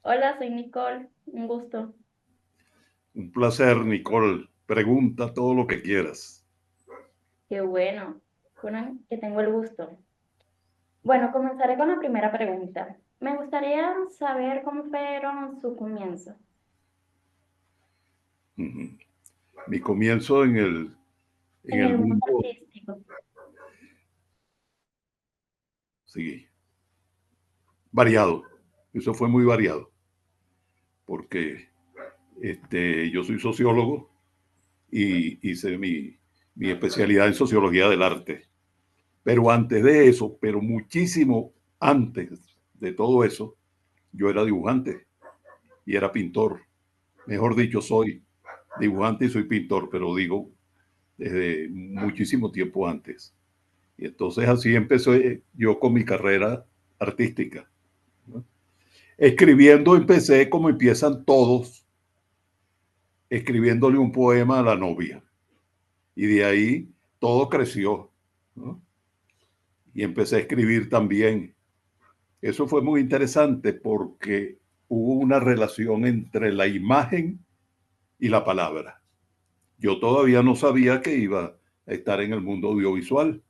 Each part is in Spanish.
Hola, soy Nicole, un gusto. Un placer, Nicole. Pregunta todo lo que quieras. Qué bueno, que tengo el gusto. Bueno, comenzaré con la primera pregunta. Me gustaría saber cómo fueron sus comienzos Ujú. Mi comienzo en en el el mundo mundo, artístico. sí, variado. Eso fue muy variado, porque yo soy sociólogo y hice mi especialidad en sociología del arte. Pero antes de eso, pero muchísimo antes de todo eso, yo era dibujante y era pintor. Mejor dicho, soy dibujante y soy pintor, pero digo desde muchísimo tiempo antes. Y entonces así empecé yo con mi carrera artística, ¿no? Escribiendo empecé como empiezan todos, escribiéndole un poema a la novia. Y de ahí todo creció, ¿no? Y empecé a escribir también. Eso fue muy interesante porque hubo una relación entre la imagen y la palabra. Yo todavía no sabía que iba a estar en el mundo audiovisual,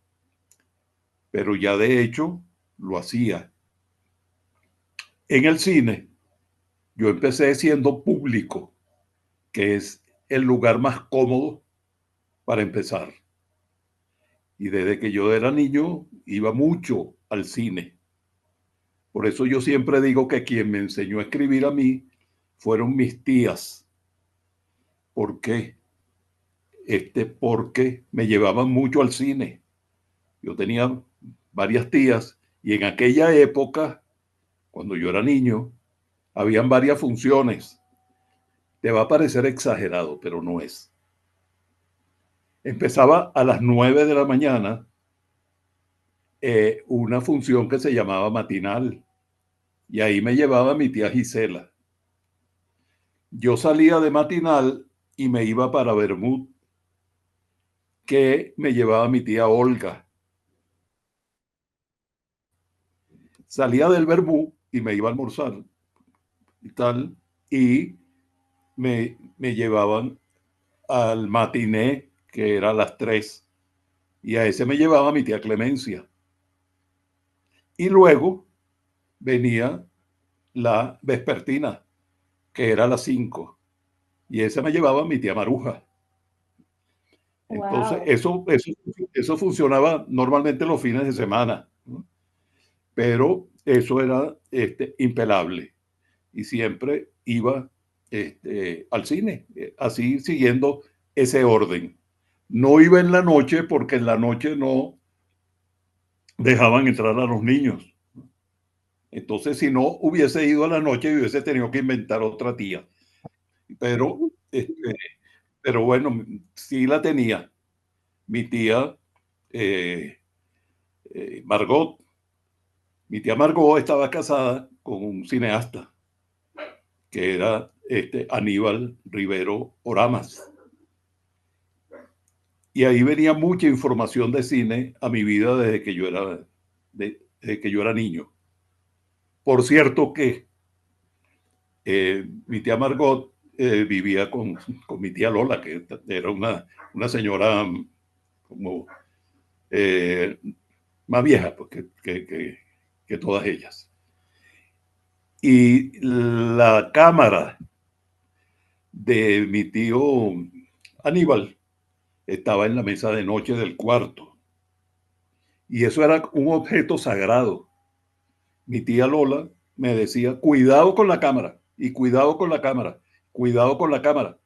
pero ya de hecho lo hacía. En el cine, yo empecé siendo público, que es el lugar más cómodo para empezar. Y desde que yo era niño, iba mucho al cine. Por eso yo siempre digo que quien me enseñó a escribir a mí fueron mis tías. ¿Por qué? Porque me llevaban mucho al cine. Yo tenía varias tías y en aquella época, cuando yo era niño, habían varias funciones. Te va a parecer exagerado, pero no es. Empezaba a las 9 de la mañana una función que se llamaba matinal y ahí me llevaba mi tía Gisela. Yo salía de matinal y me iba para Bermud, que me llevaba mi tía Olga. Salía del Bermud y me iba a almorzar y tal, y me llevaban al matiné, que era a las 3 y a ese me llevaba mi tía Clemencia. Y luego venía la vespertina, que era a las 5 y esa me llevaba mi tía Maruja. Entonces, Wow. eso funcionaba normalmente los fines de semana, ¿no? Pero eso era impelable y siempre iba al cine, así siguiendo ese orden. No iba en la noche porque en la noche no dejaban entrar a los niños. Entonces, si no hubiese ido a la noche, hubiese tenido que inventar otra tía. Pero, pero bueno, sí la tenía. Mi tía eh, Margot. Mi tía Margot estaba casada con un cineasta que era Aníbal Rivero Oramas. Y ahí venía mucha información de cine a mi vida desde que yo era niño. Por cierto que mi tía Margot vivía con mi tía Lola, que era una señora como eh, más vieja pues, que todas ellas. Y la cámara de mi tío Aníbal estaba en la mesa de noche del cuarto. Y eso era un objeto sagrado. Mi tía Lola me decía, cuidado con la cámara, y cuidado con la cámara, cuidado con la cámara.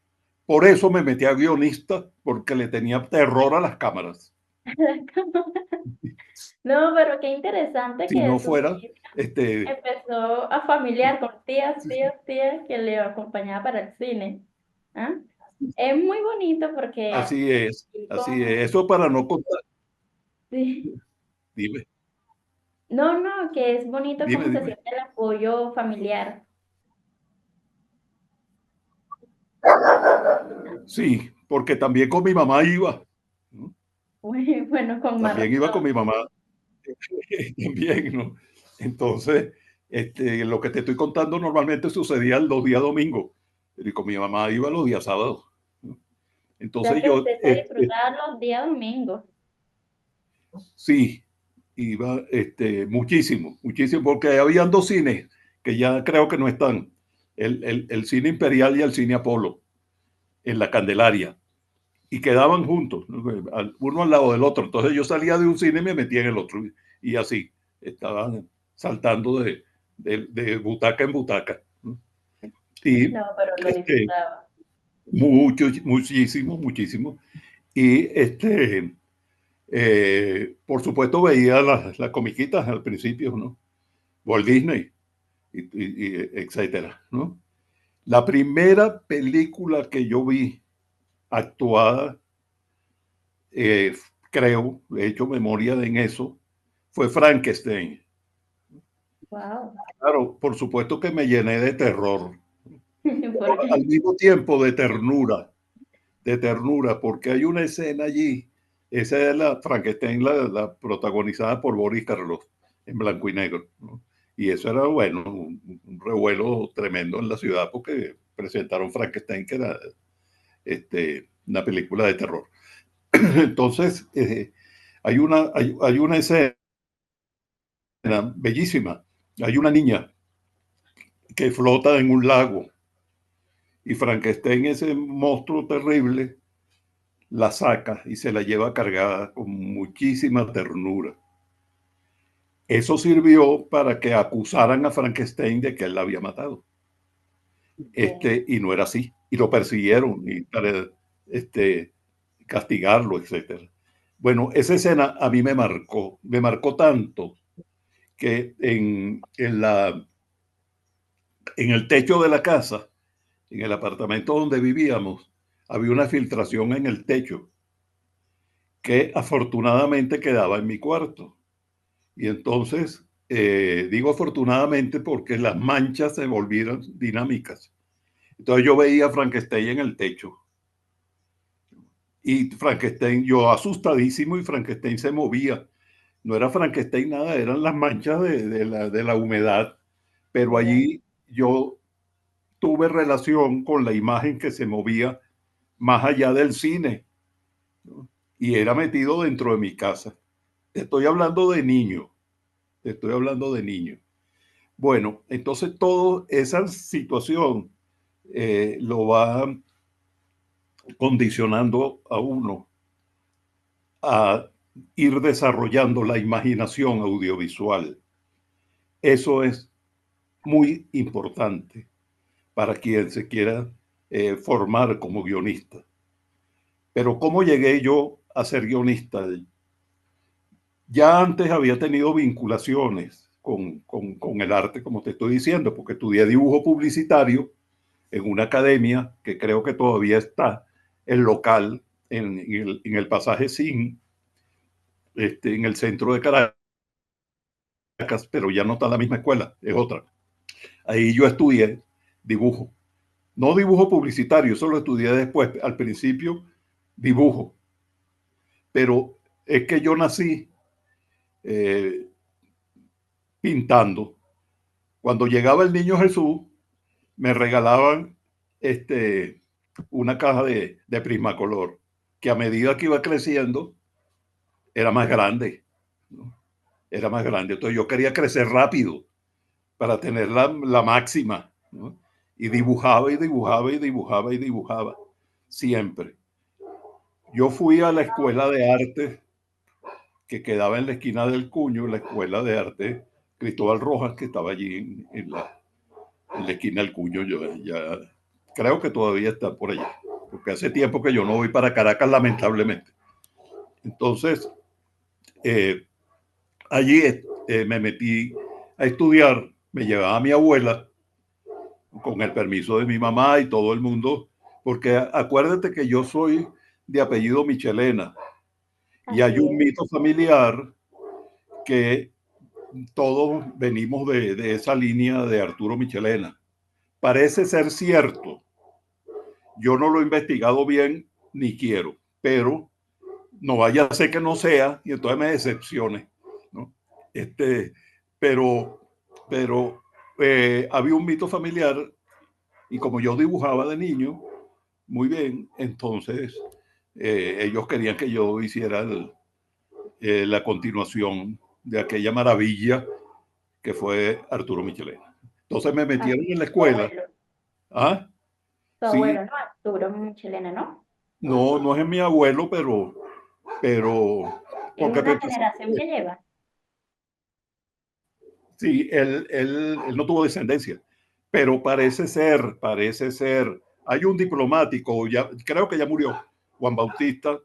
Por eso me metí a guionista, porque le tenía terror a las cámaras. No, pero qué interesante Si que no su fuera, familia este, empezó a familiar con tías, tías, tías que le acompañaba para el cine. ¿Ah? Es muy bonito porque así es, y así es. como, Eso para no contar. sí. Dime, No, no, que es bonito dime, cómo se dime. siente el apoyo familiar. Sí, porque también con mi mamá iba, ¿no? Bueno, con más También iba con razón. mi mamá, también, ¿no? Entonces, Lo que te estoy contando normalmente sucedía los días domingos, y con mi mamá iba los días sábados. O sea Entonces que yo, usted se disfrutaba los días domingos. sí, iba muchísimo, muchísimo, porque habían dos cines que ya creo que no están, el cine Imperial y el cine Apolo, en la Candelaria, y quedaban juntos, ¿no? Uno al lado del otro. Entonces yo salía de un cine y me metía en el otro, y así, estaban saltando de butaca en butaca, ¿no? Y No, pero lo disfrutaba. mucho, muchísimo, muchísimo. Y por supuesto veía las comiquitas al principio, ¿no? Walt Disney, etcétera, ¿no? La primera película que yo vi actuada, eh, creo, he hecho memoria en eso, fue Frankenstein. Wow. Claro, por supuesto que me llené de terror, ¿Por al qué? mismo tiempo de ternura, porque hay una escena allí, esa es la Frankenstein, la protagonizada por Boris Karloff, en blanco y negro, ¿no? Y eso era, bueno, un revuelo tremendo en la ciudad porque presentaron Frankenstein, que era una película de terror. Entonces, hay una escena bellísima. Hay una niña que flota en un lago y Frankenstein, ese monstruo terrible, la saca y se la lleva cargada con muchísima ternura. Eso sirvió para que acusaran a Frankenstein de que él la había matado. Ok. Y no era así. Y lo persiguieron y para este, castigarlo, etcétera. Bueno, esa escena a mí me marcó tanto que en el techo de la casa, en el apartamento donde vivíamos, había una filtración en el techo que afortunadamente quedaba en mi cuarto. Y entonces, digo afortunadamente porque las manchas se volvieron dinámicas. Entonces yo veía a Frankenstein en el techo. Y Frankenstein, yo asustadísimo, y Frankenstein se movía. No era Frankenstein nada, eran las manchas de la humedad. Pero Ya. allí yo tuve relación con la imagen que se movía más allá del cine, ¿no? Y era metido dentro de mi casa. Te estoy hablando de niño, te estoy hablando de niño. Bueno, entonces toda esa situación lo va condicionando a uno a ir desarrollando la imaginación audiovisual. Eso es muy importante para quien se quiera formar como guionista. Pero ¿cómo llegué yo a ser guionista? Ya antes había tenido vinculaciones con el arte, como te estoy diciendo, porque estudié dibujo publicitario en una academia que creo que todavía está, el local, en el pasaje Sin, en el centro de Caracas, pero ya no está en la misma escuela, es otra. Ahí yo estudié dibujo. No dibujo publicitario, eso lo estudié después. Al principio, dibujo. Pero es que yo nací eh, pintando. Cuando llegaba el niño Jesús, me regalaban este, una caja de Prismacolor, que a medida que iba creciendo, era más grande, ¿no? Era más grande. Entonces yo quería crecer rápido para tener la máxima, ¿no? Y dibujaba y dibujaba y dibujaba y dibujaba, siempre. Yo fui a la escuela de arte que quedaba en la esquina del Cuño, la escuela de arte Cristóbal Rojas, que estaba allí en la esquina del Cuño. Yo ya creo que todavía está por allá, porque hace tiempo que yo no voy para Caracas, lamentablemente. Entonces, eh, allí me metí a estudiar, me llevaba a mi abuela con el permiso de mi mamá y todo el mundo, porque acuérdate que yo soy de apellido Michelena y hay Así un es. mito familiar que todos venimos de esa línea de Arturo Michelena. Parece ser cierto, yo no lo he investigado bien ni quiero, pero no vaya a ser que no sea y entonces me decepcione, ¿no? Este, pero, pero había un mito familiar y como yo dibujaba de niño, muy bien, entonces ellos querían que yo hiciera la continuación de aquella maravilla que fue Arturo Michelena. Entonces me Ah, metieron en la tu escuela. abuelo. ¿Ah? Tu Sí, abuelo, ¿no? Arturo Michelena, ¿no? no, no es mi abuelo, pero Es porque una generación que lleva. sí, él no tuvo descendencia, pero parece ser, hay un diplomático, ya, creo que ya murió, Juan Bautista,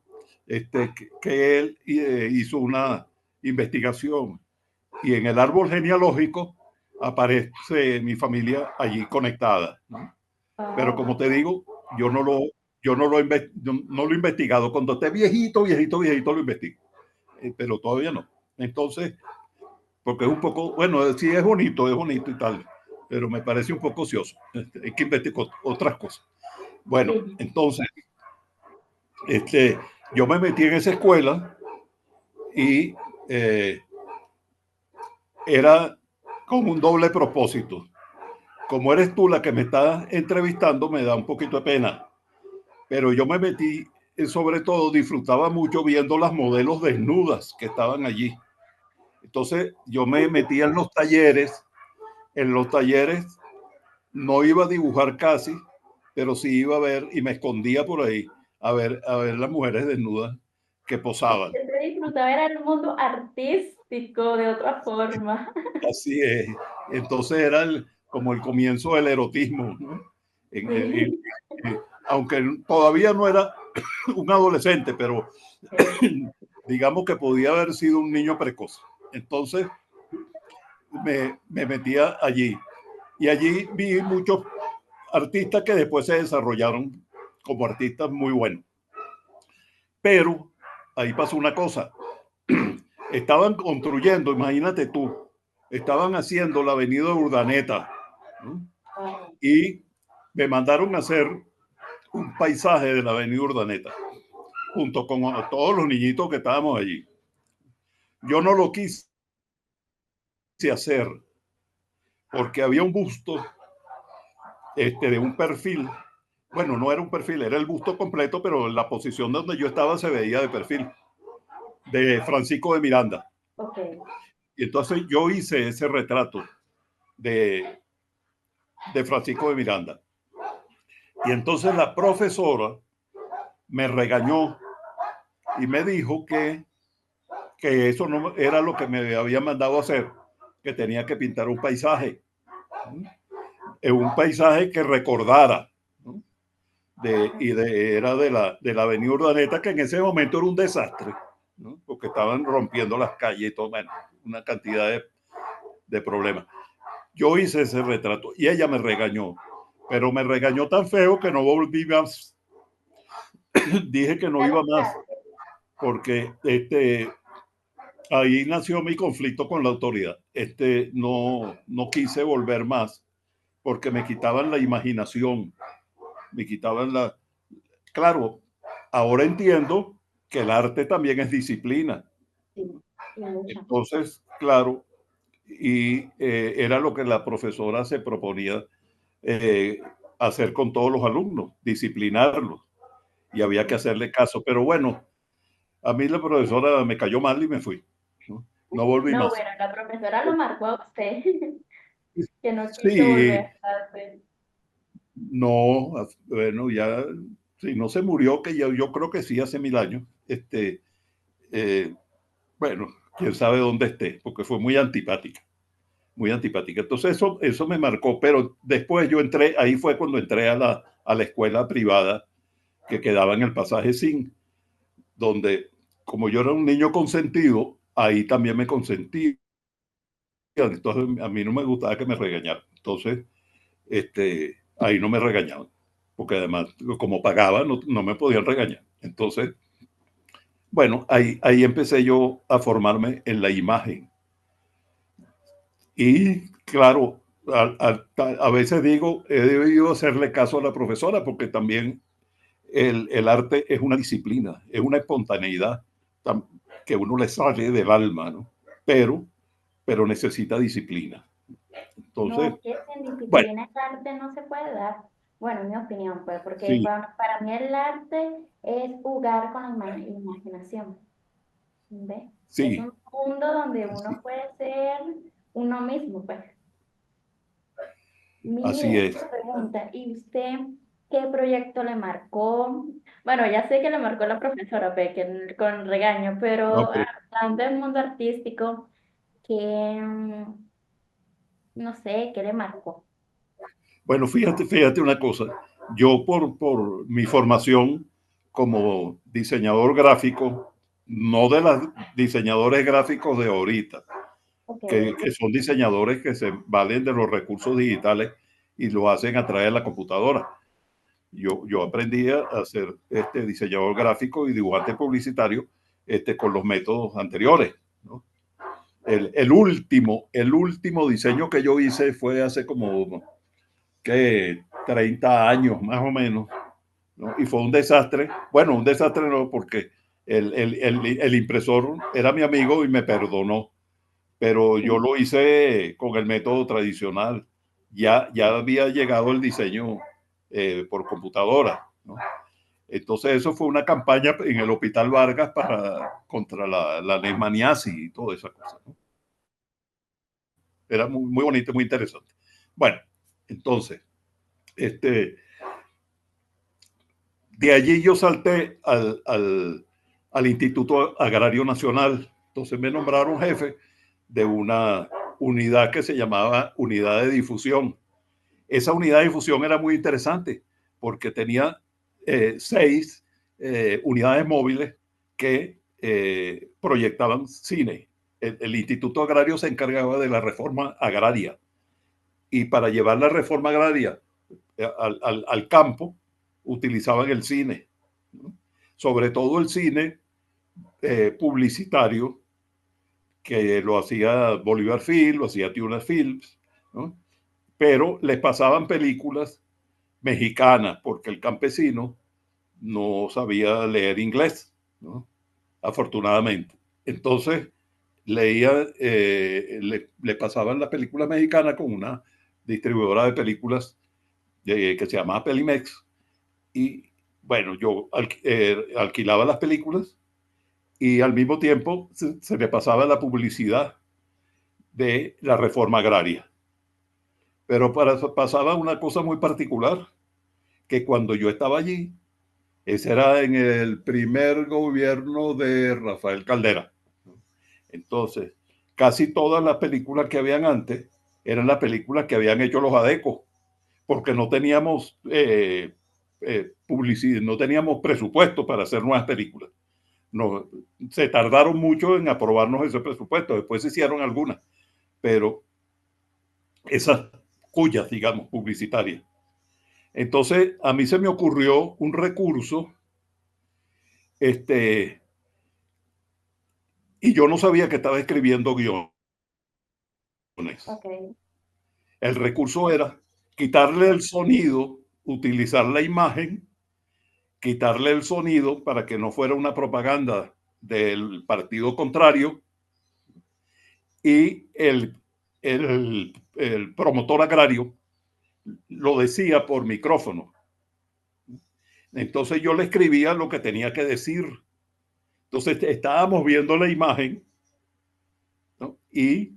que él hizo una investigación y en el árbol genealógico aparece mi familia allí conectada, ¿no? Pero Oh, como te digo, yo no lo, yo no lo he investigado. Cuando esté viejito, viejito, viejito lo investigo, pero todavía no. Entonces, porque es un poco, bueno, sí es bonito y tal, pero me parece un poco ocioso. Hay que investigar otras cosas. Bueno, sí. entonces, este, yo me metí en esa escuela y eh, era con un doble propósito. Como eres tú la que me estás entrevistando, me da un poquito de pena, pero yo me metí, sobre todo disfrutaba mucho viendo las modelos desnudas que estaban allí. Entonces yo me metía en los talleres no iba a dibujar casi, pero sí iba a ver y me escondía por ahí a ver las mujeres desnudas que posaban. Yo te disfrutaba, era el mundo artístico de otra forma. Así es. Entonces era como el comienzo del erotismo, ¿no? En- en- en- Sí. aunque todavía no era un adolescente, pero digamos que podía haber sido un niño precoz. Entonces me metía allí y allí vi muchos artistas que después se desarrollaron como artistas muy buenos. Pero ahí pasó una cosa. Estaban construyendo, imagínate tú, estaban haciendo la avenida Urdaneta, ¿no? Wow. Y me mandaron a hacer un paisaje de la avenida Urdaneta, junto con todos los niñitos que estábamos allí. Yo no lo quise hacer porque había un busto de un perfil. Bueno, no era un perfil, era el busto completo, pero la posición donde yo estaba se veía de perfil, de Francisco de Miranda. Ok. Y entonces yo hice ese retrato de, de Francisco de Miranda. Y entonces la profesora me regañó y me dijo que eso no era lo que me había mandado a hacer, que tenía que pintar un paisaje que recordara, ¿no? Era de la avenida Urdaneta, que en ese momento era un desastre, ¿no? Porque estaban rompiendo las calles y todo, bueno, una cantidad de problemas. Yo hice ese retrato y ella me regañó, pero me regañó tan feo que no volví más. Dije que no Ya lo iba más quitaste. porque ahí nació mi conflicto con la autoridad. No quise volver más porque me quitaban la imaginación, me quitaban la... Claro, ahora entiendo que el arte también es disciplina. Sí, y mucho. Entonces, claro, y era lo que la profesora se proponía eh, hacer con todos los alumnos, disciplinarlos, y había que Sí. hacerle caso. Pero bueno, a mí la profesora me cayó mal y me fui. No, no volví No, más. bueno, la profesora lo marcó a usted, que no quiso volver Sí, a clase. no, bueno, ya, si no se murió, que yo creo que sí, hace 1000 años. Eh, bueno, quién sabe dónde esté, porque fue muy antipática, muy antipática. Entonces eso me marcó, pero después yo entré, ahí fue cuando entré a la escuela privada que quedaba en el pasaje Sin, donde como yo era un niño consentido, ahí también me consentí. Entonces a mí no me gustaba que me regañaran. Entonces, ahí no me regañaban, porque además, como pagaba, no me podían regañar. Entonces, bueno, ahí empecé yo a formarme en la imagen. Y claro, a veces digo, he debido hacerle caso a la profesora, porque también el arte es una disciplina, es una espontaneidad que uno le sale del alma, ¿no? Pero necesita disciplina. No, Entonces, es que sin bueno, disciplina el arte no se puede dar. Bueno, en mi opinión, pues, porque sí, para mí el arte es jugar con la imaginación. ¿Ves? Es sí, un mundo donde sí, uno puede ser uno mismo, pues. así Mire, es. una pregunta, ¿y usted qué proyecto le marcó? Bueno, ya sé que le marcó la profesora, con regaño, No, pero pero, hablando del mundo artístico, ¿qué, no sé, qué le marcó? bueno, fíjate una cosa. Yo por mi formación como diseñador gráfico, no de los diseñadores gráficos de ahorita, Ok, que son diseñadores que se valen de los recursos digitales y lo hacen a través de la computadora. Yo aprendí a ser diseñador gráfico y dibujante publicitario con los métodos anteriores, ¿no? El último diseño que yo hice fue hace como que 30 años más o menos, ¿no? Y fue un desastre. Bueno, un desastre no, porque el impresor era mi amigo y me perdonó, pero yo lo hice con el método tradicional. Ya había llegado el diseño por computadora, ¿no? Entonces eso fue una campaña en el Hospital Vargas contra la leishmaniasis y toda esa cosa, ¿no? Era muy bonito, muy interesante. Bueno, entonces, este, de allí yo salté al Instituto Agrario Nacional. Entonces me nombraron jefe de una unidad que se llamaba Unidad de Difusión. Esa unidad de difusión era muy interesante porque tenía 6 unidades móviles que proyectaban cine. El Instituto Agrario se encargaba de la reforma agraria y para llevar la reforma agraria al campo utilizaban el cine, ¿no? Sobre todo el cine publicitario que lo hacía Bolívar Film, lo hacía Tuna Films, ¿no? Pero les pasaban películas mexicanas porque el campesino no sabía leer inglés, ¿no? Afortunadamente. Entonces leía, le pasaban la película mexicana con una distribuidora de películas que se llamaba Pelimex. Y bueno, yo alquilaba las películas y al mismo tiempo se le pasaba la publicidad de la reforma agraria. Pero pasaba una cosa muy particular, que cuando yo estaba allí, ese era en el primer gobierno de Rafael Caldera. Entonces, casi todas las películas que habían antes eran las películas que habían hecho los adecos, porque no teníamos publicidad, no teníamos presupuesto para hacer nuevas películas. No, se tardaron mucho en aprobarnos ese presupuesto, después se hicieron algunas, pero esas cuyas, digamos, publicitarias. Entonces, a mí se me ocurrió un recurso, este, y yo no sabía que estaba escribiendo guiones. ok, El recurso era quitarle el sonido, utilizar la imagen, quitarle el sonido para que no fuera una propaganda del partido contrario y el promotor agrario lo decía por micrófono. Entonces yo le escribía lo que tenía que decir. Entonces estábamos viendo la imagen, ¿no? Y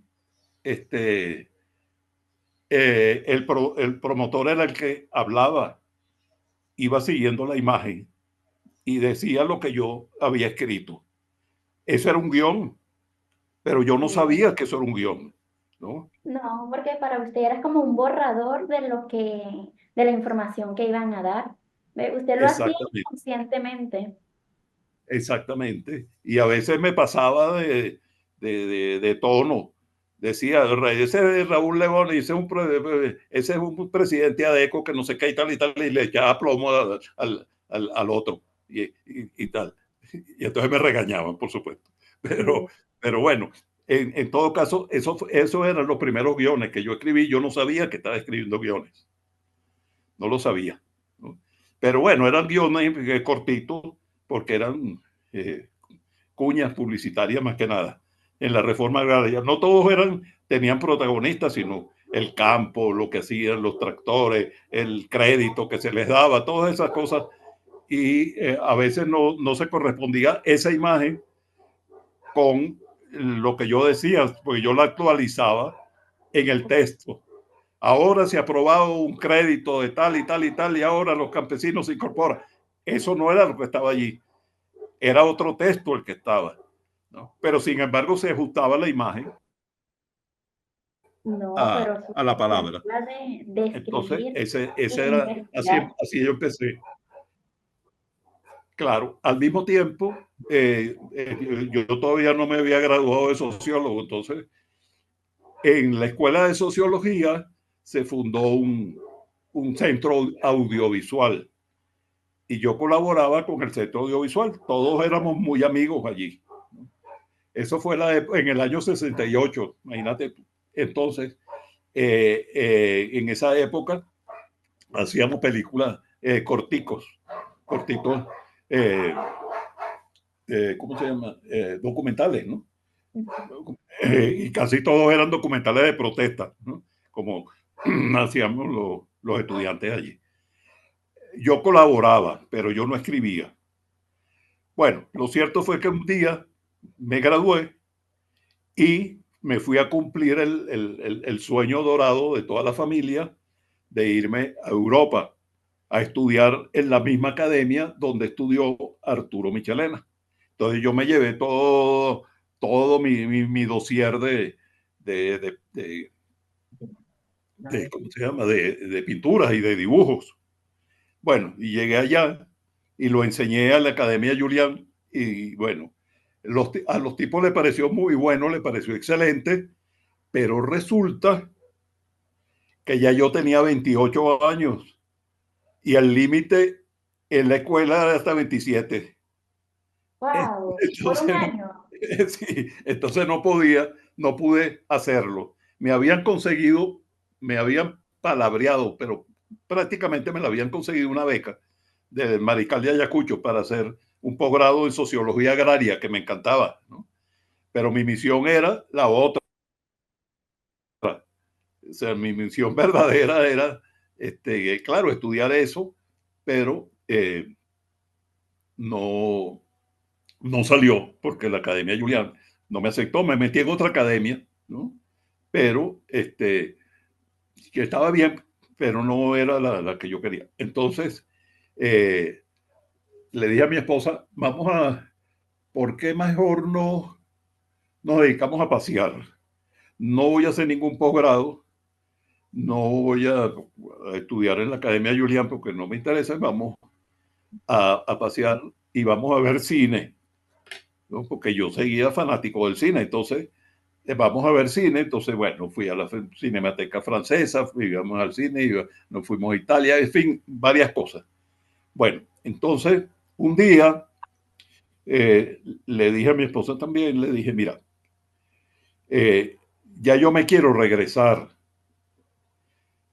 este, el promotor era el que hablaba, iba siguiendo la imagen y decía lo que yo había escrito. Eso era un guión, pero yo no bien. sabía que eso era un guión, ¿no? No, porque para usted era como un borrador de la información que iban a dar. Usted lo hacía Exactamente, conscientemente. exactamente. Y a veces me pasaba de tono. Decía, ese es Raúl León, y ese es un presidente ADECO que no sé qué y tal, y le echaba plomo al otro y tal. Y entonces me regañaban, por supuesto. Pero, Sí. pero bueno, en todo caso, eso eran los primeros guiones que yo escribí. Yo no sabía que estaba escribiendo guiones, no lo sabía, ¿no? Pero bueno, eran guiones cortitos porque eran eh, cuñas publicitarias más que nada en la reforma agraria. No todos tenían protagonistas, sino el campo, lo que hacían los tractores, el crédito que se les daba, todas esas cosas. Y a veces no se correspondía esa imagen con lo que yo decía, porque yo la actualizaba en el texto. Ahora se ha aprobado un crédito de tal y tal y tal, y ahora los campesinos se incorporan. Eso no era lo que estaba allí, era otro texto el que estaba, ¿no? Pero sin embargo se ajustaba la imagen No, pero a la su palabra. forma de Entonces, escribir e ese era, investigar. así yo empecé. Claro, al mismo tiempo, yo todavía no me había graduado de sociólogo, entonces en la escuela de sociología se fundó un centro audiovisual y yo colaboraba con el centro audiovisual. Todos éramos muy amigos allí. Eso fue en el año 68, imagínate. Entonces, en esa época hacíamos películas cortitos, eh, ¿cómo se llama? Documentales, ¿no? Y casi todos eran documentales de protesta, ¿no? Como hacíamos los estudiantes allí. Yo colaboraba, pero yo no escribía. Bueno, lo cierto fue que un día me gradué y me fui a cumplir el sueño dorado de toda la familia de irme a Europa a estudiar en la misma academia donde estudió Arturo Michelena. Entonces yo me llevé todo mi dossier de ¿cómo se llama? De pinturas y de dibujos. Bueno, y llegué allá y lo enseñé a la Academia Julián y bueno, a los tipos les pareció muy bueno, les pareció excelente, pero resulta que ya yo tenía 28 años y el límite en la escuela era hasta 27. Wow, por un Entonces no, año. sí, entonces no pude hacerlo. Me habían palabreado, pero prácticamente me la habían conseguido una beca del Mariscal de Ayacucho para hacer un posgrado en sociología agraria que me encantaba, ¿no? Pero mi misión era la otra. O sea, mi misión verdadera era, claro, estudiar eso, pero no, no salió porque la Academia Julián no me aceptó, me metí en otra academia, ¿no? Pero que estaba bien, pero no era la que yo quería. Entonces, eh, le dije a mi esposa, ¿por qué mejor no nos dedicamos a pasear? No voy a hacer ningún posgrado, no voy a estudiar en la Academia Julián porque no me interesa, vamos a pasear y vamos a ver cine, ¿no? Porque yo seguía fanático del cine, entonces vamos a ver cine, entonces bueno, fui a la Cinemateca Francesa, íbamos al cine, nos fuimos a Italia, en fin, varias cosas. Bueno, entonces un día le dije a mi esposa también, le dije, mira, eh, ya yo me quiero regresar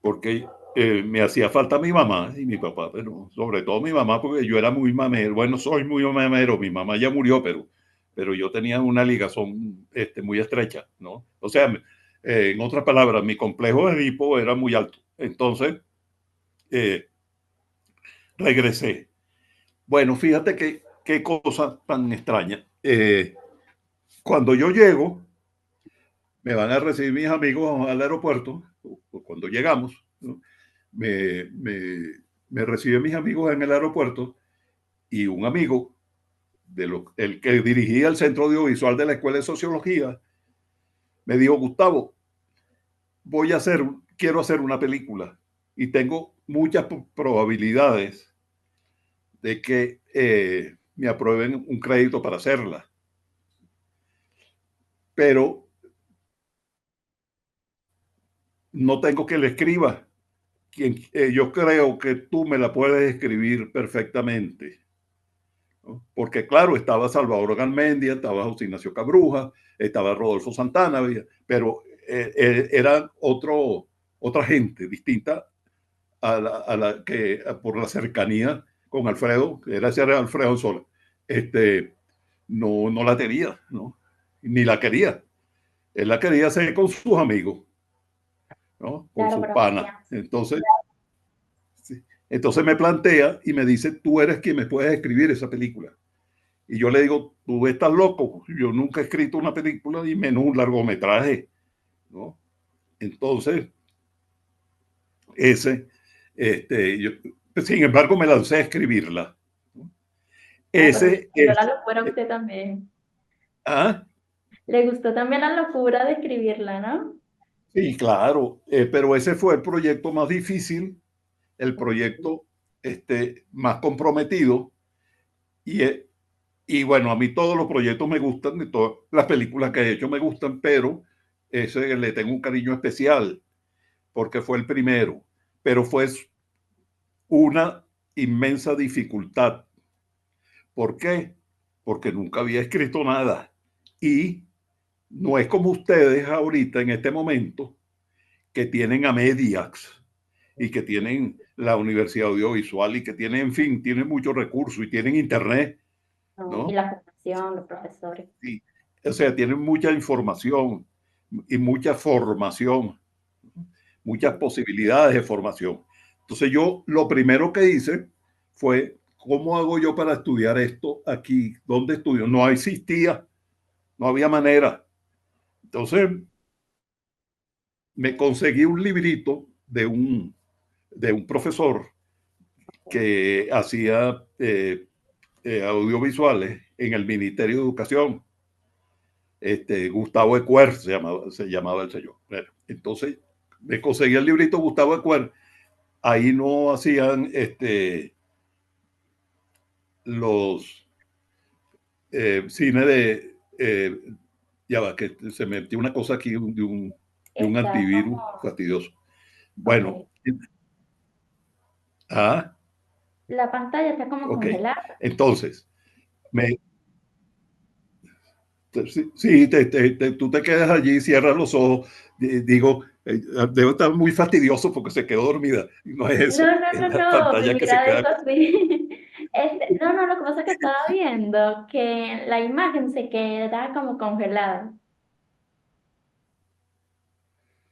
porque me hacía falta mi mamá y mi papá, pero sobre todo mi mamá porque yo era muy mamero, bueno, soy muy mamero, mi mamá ya murió, pero yo tenía una ligazón muy estrecha, ¿no? O sea, en otras palabras, mi complejo de Edipo era muy alto. Entonces, eh, regresé. Bueno, fíjate qué cosa tan extraña. Cuando yo llego, me van a recibir mis amigos al aeropuerto, o cuando llegamos, ¿no? me, me, me reciben mis amigos en el aeropuerto y un amigo, el que dirigía el centro audiovisual de la Escuela de Sociología, me dijo, Gustavo, quiero hacer una película y tengo muchas probabilidades de que me aprueben un crédito para hacerla. Pero no tengo que le escriba. Yo creo que tú me la puedes escribir perfectamente, ¿no? Porque claro, estaba Salvador Garmendia, estaba José Ignacio Cabruja, estaba Rodolfo Santana, pero era otra gente distinta a la que por la cercanía con Alfredo, que era ese Alfredo Sola, no la tenía, ¿no? Ni la quería. Él la quería hacer con sus amigos. ¿no? Por Claro, sus pero panas. confianza. Entonces, sí. Entonces me plantea y me dice, tú eres quien me puedes escribir esa película. Y yo le digo, tú estás loco, yo nunca he escrito una película y menos un largometraje, ¿no? Entonces, ese, yo, sin embargo, me lancé a escribirla, ¿no? Ah, pero le Ese gustó la es, locura a usted también. ah, Le gustó también la locura de escribirla, ¿no? sí, claro, pero ese fue el proyecto más difícil, el proyecto más comprometido y, y bueno, a mí todos los proyectos me gustan, de todas las películas que he hecho me gustan, pero ese le tengo un cariño especial porque fue el primero, pero fue una inmensa dificultad. ¿Por qué? Porque nunca había escrito nada y no es como ustedes ahorita en este momento que tienen a Mediax y que tienen la Universidad Audiovisual y que tienen, en fin, tienen muchos recursos y tienen internet, No, y ¿no? la formación, los profesores. Sí. O sea, tienen mucha información y mucha formación, muchas Sí. posibilidades de formación. Entonces yo lo primero que hice fue, ¿cómo hago yo para estudiar esto aquí? ¿Dónde estudio? No existía, no había manera. Entonces me conseguí un librito de un profesor que hacía audiovisuales en el Ministerio de Educación. Gustavo Ecuer se llamaba el señor. Bueno, entonces me conseguí el librito Gustavo Ecuer. Ahí no hacían los cines ya va, que se metió una cosa aquí de un Está antivirus como, fastidioso. ok, Bueno, ah, la pantalla está como ok. congelada. Entonces, me, sí, sí, tú te quedas allí, cierras los ojos, digo, debe estar muy fastidioso porque se quedó dormida. Y no es No, eso, no, es no, la no, si pantalla que se mira queda. eso así. No, no, lo que pasa es que estaba viendo que la imagen se queda como congelada.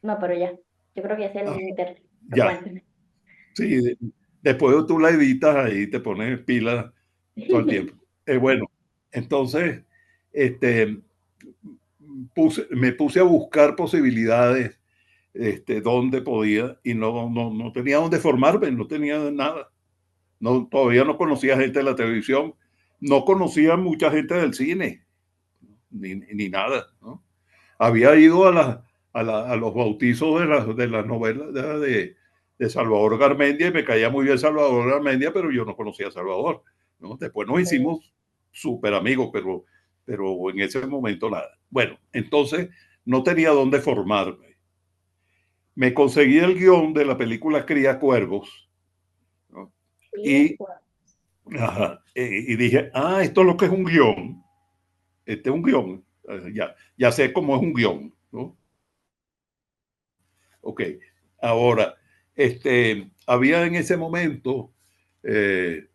No, pero ya, yo creo que es el Ah, internet. Pero ya, bueno. sí, después tú la editas ahí, te pones pila todo el tiempo. Bueno, entonces, este, me puse a buscar posibilidades, dónde podía y no tenía dónde formarme, no tenía nada. No, todavía no conocía gente de la televisión, no conocía mucha gente del cine, ni nada, ¿no? Había ido a los bautizos de las novelas de Salvador Garmendia y me caía muy bien Salvador Garmendia, pero yo no conocía a Salvador, ¿no? Después nos Sí, hicimos súper amigos, pero en ese momento nada. Bueno, entonces no tenía dónde formarme. Me conseguí el guión de la película Cría Cuervos, ¿no? sí, de Y, acuerdo. ajá, y dije, ah, esto es lo que es un guión. Este es un guión. Ya sé cómo es un guión, ¿no? Ok. Ahora, había en ese momento, eh,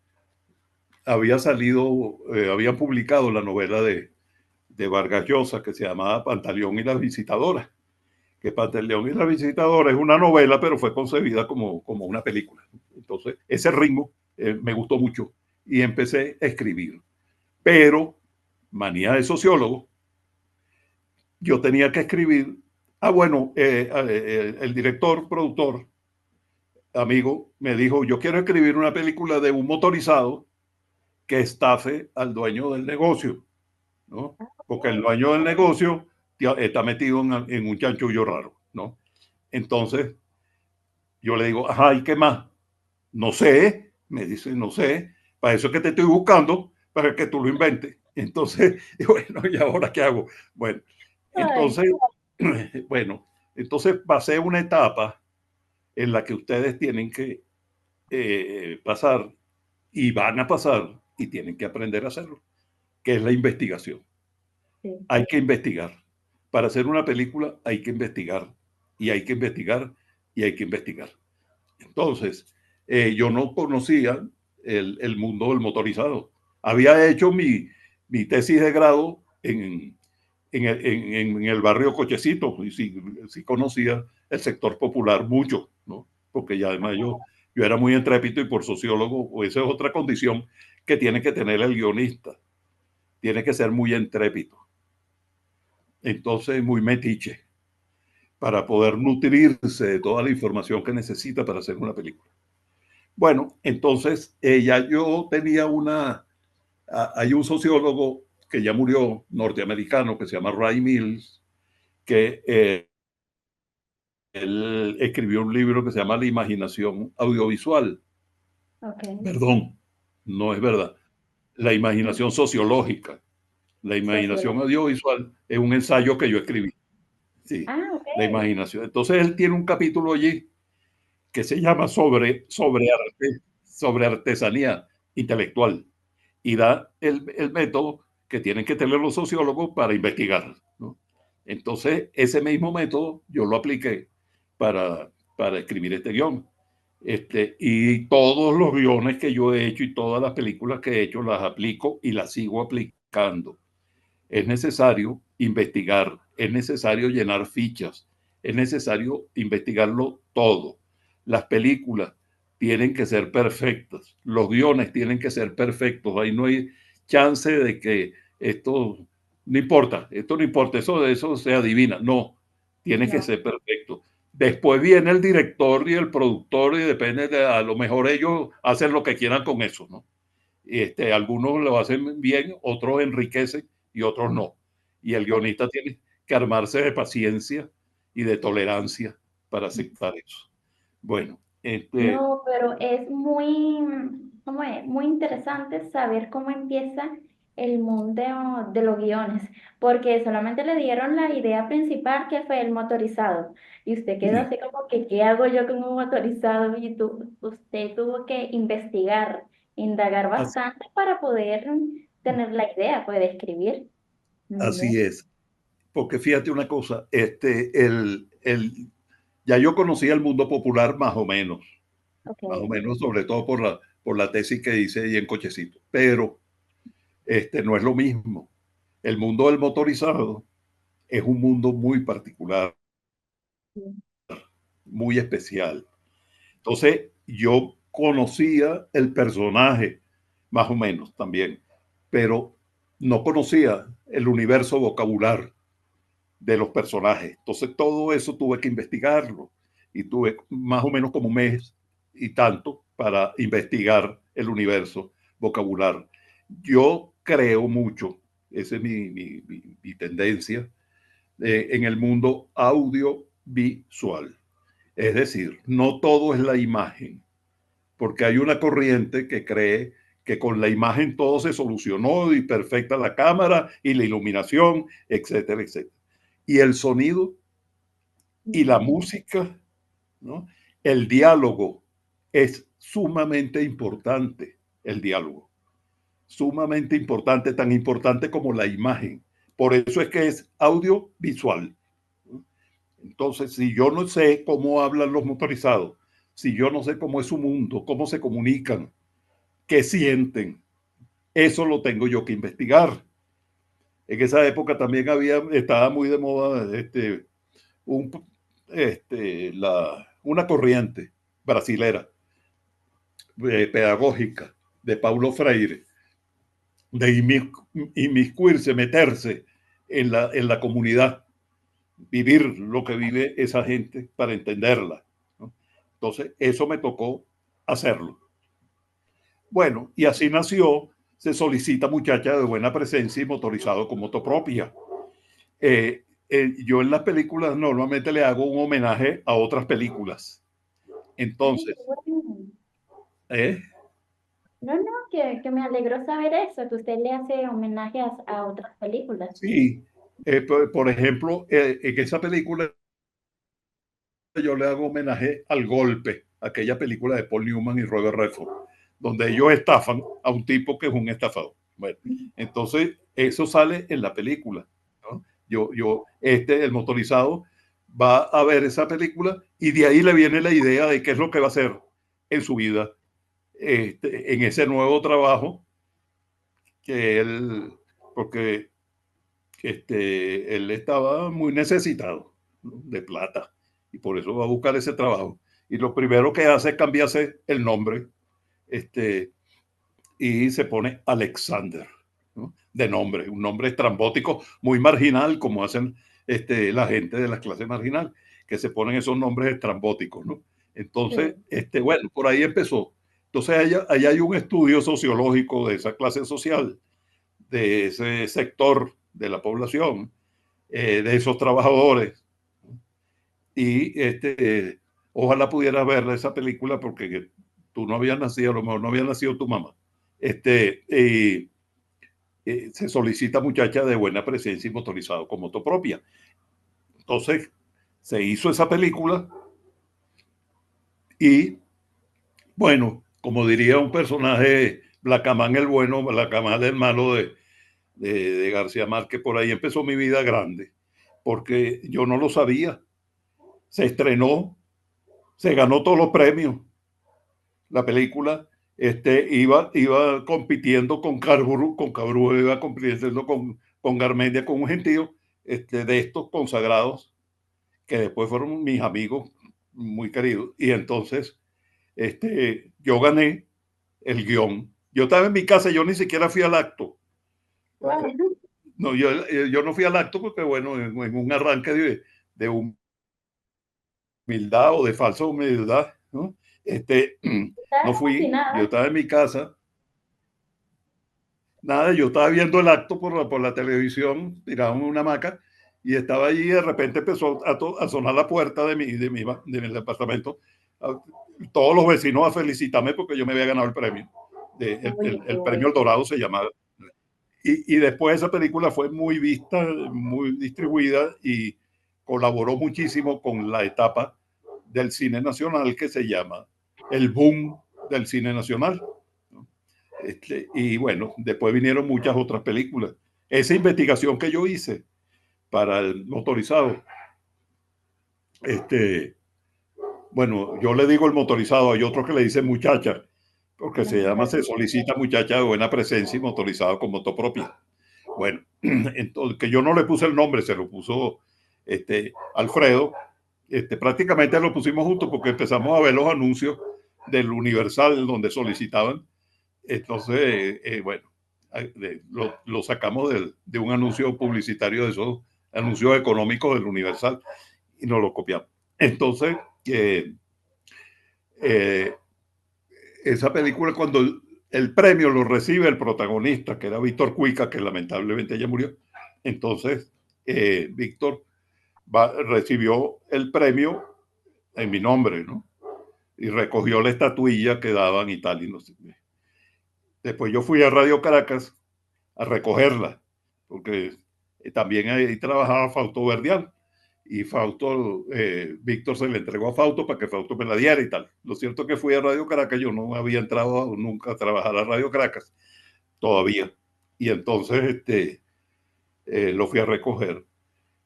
había salido, habían publicado la novela de Vargas Llosa que se llamaba Pantaleón y las visitadoras. Que Pantaleón y las visitadoras es una novela, pero fue concebida como una película. Entonces, ese ritmo me gustó mucho y empecé a escribir. Pero, manía de sociólogo, yo tenía que escribir. Ah, bueno, el director, productor, amigo, me dijo, yo quiero escribir una película de un motorizado que estafe al dueño del negocio, ¿no? Porque el dueño del negocio está metido en un chanchullo raro, ¿no? Entonces, yo le digo, ajá, ¿y qué más? No sé, me dice, no sé, para eso es que te estoy buscando, para que tú lo inventes. Entonces, bueno, ¿y ahora qué hago? Bueno, Ay, entonces, bueno, entonces pasé una etapa en la que ustedes tienen que pasar y van a pasar y tienen que aprender a hacerlo, que es la investigación. sí, Hay que investigar. Para hacer una película hay que investigar y hay que investigar y hay que investigar. Entonces, yo no conocía el mundo del motorizado. Había hecho mi tesis de grado en el barrio Cochecito, y sí conocía el sector popular mucho, ¿no? Porque ya además yo era muy intrépido y por sociólogo, o esa es otra condición que tiene que tener el guionista, tiene que ser muy intrépido, entonces muy metiche, para poder nutrirse de toda la información que necesita para hacer una película. Bueno, entonces ya yo tenía hay un sociólogo que ya murió, norteamericano, que se llama Ray Mills, que él escribió un libro que se llama La imaginación audiovisual. Ok. Perdón, no es verdad. La imaginación sociológica. La imaginación Sociólogo. audiovisual es un ensayo que yo escribí. Sí, Ah, ok. la imaginación. Entonces él tiene un capítulo allí que se llama sobre artesanía intelectual y da el método que tienen que tener los sociólogos para investigar, ¿no? Entonces, ese mismo método yo lo apliqué para escribir este guión. Y todos los guiones que yo he hecho y todas las películas que he hecho las aplico y las sigo aplicando. Es necesario investigar, es necesario llenar fichas, es necesario investigarlo todo. Las películas tienen que ser perfectas, los guiones tienen que ser perfectos, ahí no hay chance de que esto no importa, eso se adivina, no, tiene que No, ser perfecto. Después viene el director y el productor y depende a lo mejor ellos hacen lo que quieran con eso, ¿no? Algunos lo hacen bien, otros enriquecen y otros no. Y el guionista tiene que armarse de paciencia y de tolerancia para aceptar eso. Bueno, no, pero es muy, ¿cómo es? Muy interesante saber cómo empieza el mundo de los guiones, porque solamente le dieron la idea principal que fue el motorizado. Y usted quedó sí, así como que, ¿qué hago yo con un motorizado? Y usted tuvo que investigar, indagar así, bastante para poder tener la idea, poder escribir. ¿Ve? así es. Porque fíjate una cosa, ya yo conocía el mundo popular Ok. más o menos, sobre todo por la tesis que hice ahí en Cochecito. Pero no es lo mismo. El mundo del motorizado es un mundo muy particular, muy especial. Entonces, yo conocía el personaje, más o menos también, pero no conocía el universo vocabular de los personajes. Entonces, todo eso tuve que investigarlo y tuve más o menos como un mes y tanto para investigar el universo vocabular. Yo creo mucho, esa es mi tendencia, en el mundo audiovisual. Es decir, no todo es la imagen, porque hay una corriente que cree que con la imagen todo se solucionó y perfecta la cámara y la iluminación, etcétera, etcétera. Y el sonido y la Ujú. música, ¿no? El diálogo es sumamente importante, el diálogo, sumamente importante, tan importante como la imagen. Por eso es que es audiovisual. Entonces, si yo no sé cómo hablan los motorizados, si yo no sé cómo es su mundo, cómo se comunican, qué sienten, eso lo tengo yo que investigar. En esa época también estaba muy de moda un, una corriente brasilera, pedagógica, de Paulo Freire, de inmiscuirse, meterse en la comunidad, vivir lo que vive esa gente para entenderla, ¿no? Entonces, eso me tocó hacerlo. Bueno, y así nació Se solicita muchacha de buena presencia y motorizado con moto propia. Yo en las películas normalmente le hago un homenaje a otras películas. Ay, qué Entonces, bueno. ¿eh? No, no, que me alegró saber eso, que usted le hace homenaje a otras películas. Sí, por ejemplo, en esa película yo le hago homenaje al Golpe, aquella película de Paul Newman y Robert Redford, donde ellos estafan a un tipo que es un estafador. Bueno, entonces eso sale en la película, ¿no? El motorizado va a ver esa película y de ahí le viene la idea de qué es lo que va a hacer en su vida, en ese nuevo trabajo que él, porque él estaba muy necesitado, ¿no?, de plata, y por eso va a buscar ese trabajo. Y lo primero que hace es cambiarse el nombre, este, y se pone Alexander, ¿no?, de nombre, un nombre estrambótico, muy marginal, como hacen la gente de la clase marginal, que se ponen esos nombres estrambóticos, ¿no? Entonces, Sí, bueno, por ahí empezó. Entonces, allá hay un estudio sociológico de esa clase social, de ese sector de la población, de esos trabajadores. Y ojalá pudieras ver esa película porque tú no habías nacido, a lo mejor no había nacido tu mamá. Y se solicita muchacha de buena presencia y motorizado con moto propia. Entonces, se hizo esa película y, bueno, como diría un personaje, Blacamán el bueno, Blacamán el malo de García Márquez, por ahí empezó mi vida grande, porque yo no lo sabía. Se estrenó, se ganó todos los premios. La película iba compitiendo con Cabrú iba compitiendo con Garmendia, con un gentío de estos consagrados que después fueron mis amigos muy queridos. Y entonces yo gané el guión. Yo estaba en mi casa, yo ni siquiera fui al acto. bueno, No, yo no fui al acto porque, bueno, en un arranque de humildad o de falsa humildad, ¿no? estaba No fui, yo emocionada. estaba en mi casa. Nada, yo estaba viendo el acto por la televisión, tirado en una hamaca, y estaba allí y de repente empezó a sonar la puerta de mi departamento. Todos los vecinos a felicitarme porque yo me había ganado el premio. Oye, qué El premio El bueno. Dorado se llamaba. Y después esa película fue muy vista, muy distribuida y colaboró muchísimo con la etapa del cine nacional que se llama el boom del cine nacional. Y bueno, después vinieron muchas otras películas. Esa investigación que yo hice para el motorizado, este, bueno, yo le digo el motorizado, hay otros que le dicen muchacha, porque La se muchacha. solicita muchacha de buena presencia y motorizado con moto propia. Bueno, entonces, que yo no le puse el nombre, se lo puso Alfredo. Prácticamente lo pusimos juntos porque empezamos a ver los anuncios del Universal donde solicitaban. Entonces, bueno, lo sacamos de un anuncio publicitario de esos anuncios económicos del Universal y nos lo copiamos. Entonces, eh, eh, esa película, cuando el premio lo recibe el protagonista, que era Víctor Cuica, que lamentablemente ya murió, entonces Víctor recibió el premio en mi nombre, ¿no? Y recogió la estatuilla que daban y tal. Y no sé. Después yo fui a Radio Caracas a recogerla, porque también ahí trabajaba Fausto Verdial. Y Fausto, Víctor se le entregó a Fausto para que Fausto me la diera y tal. Lo cierto es que fui a Radio Caracas, yo no había entrado nunca a trabajar a Radio Caracas, todavía. Y entonces lo fui a recoger.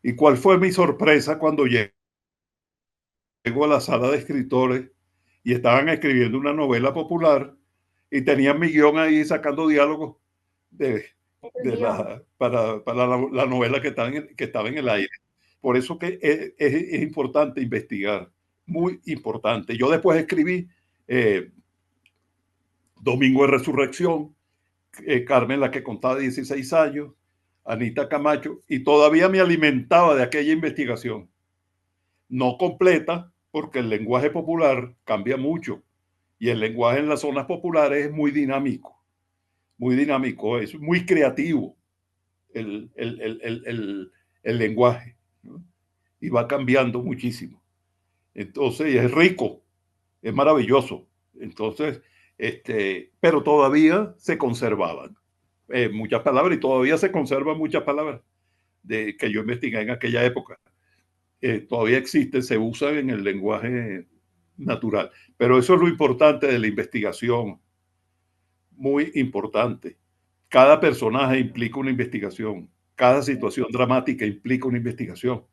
¿Y cuál fue mi sorpresa cuando llego a la sala de escritores y estaban escribiendo una novela popular y tenían mi guión ahí sacando diálogos de, El guión. para la novela que estaba en el aire? Por eso que es importante investigar, muy importante. Yo después escribí eh, Domingo de Resurrección, Carmen la que contaba 16 años, Anita Camacho, y todavía me alimentaba de aquella investigación. No completa, porque el lenguaje popular cambia mucho y el lenguaje en las zonas populares es muy dinámico, es muy creativo el lenguaje, ¿no? Y va cambiando muchísimo. Entonces, es rico, es maravilloso. Entonces, pero todavía se conservaban muchas palabras y todavía se conservan muchas palabras que yo investigué en aquella época. Todavía existen, se usan en el lenguaje natural. Pero eso es lo importante de la investigación, muy importante. Cada personaje implica una investigación, cada situación dramática implica una investigación.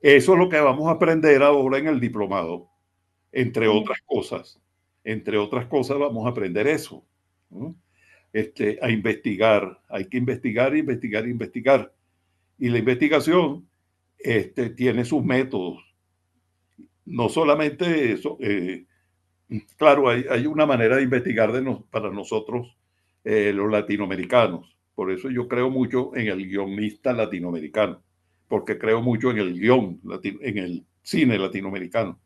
Eso es lo que vamos a aprender ahora en el diplomado, entre Sí. otras cosas. Entre otras cosas vamos a aprender eso, ¿no? A investigar. Hay que investigar, investigar, investigar. Y la investigación tiene sus métodos. No solamente eso, claro, hay una manera de investigar para nosotros los latinoamericanos. Por eso yo creo mucho en el guionista latinoamericano, porque creo mucho en el guión, en el cine latinoamericano,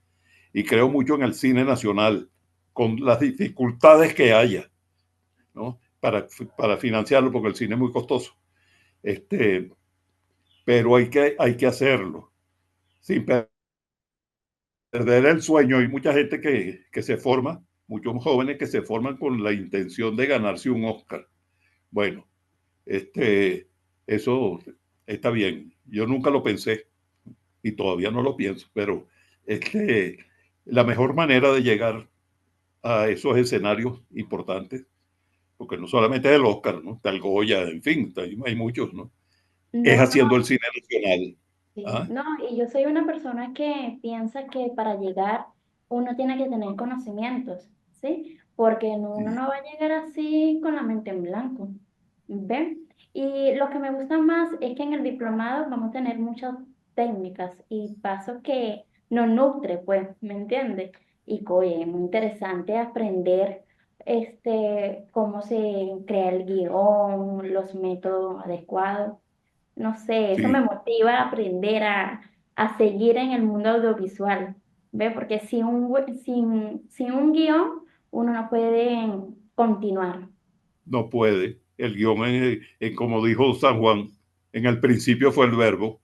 y creo mucho en el cine nacional, con las dificultades que haya, ¿no? Para financiarlo, porque el cine es muy costoso. Este, pero hay que hacerlo, sin perder el sueño. Hay mucha gente que se forma, muchos jóvenes que se forman con la intención de ganarse un Oscar. Bueno, eso está bien. Yo nunca lo pensé y todavía no lo pienso, pero este, la mejor manera de llegar a esos escenarios importantes, porque no solamente es el Oscar, ¿no? Está el Goya, en fin, hay muchos, ¿no? Es No, haciendo el no, cine nacional. sí, ¿Ah? no, y yo soy una persona que piensa que para llegar uno tiene que tener conocimientos, ¿sí? Porque uno Sí, no va a llegar así con la mente en blanco, ¿ven? Y lo que me gusta más es que en el diplomado vamos a tener muchas técnicas y pasos que nos nutre, pues, ¿me entiendes? Y oye, es muy interesante aprender cómo se crea el guión, los métodos adecuados. No sé, eso me sí, motiva a aprender a seguir en el mundo audiovisual, ¿ve? Porque sin un guión uno no puede continuar. no puede. El guión, como dijo San Juan, en el principio fue el verbo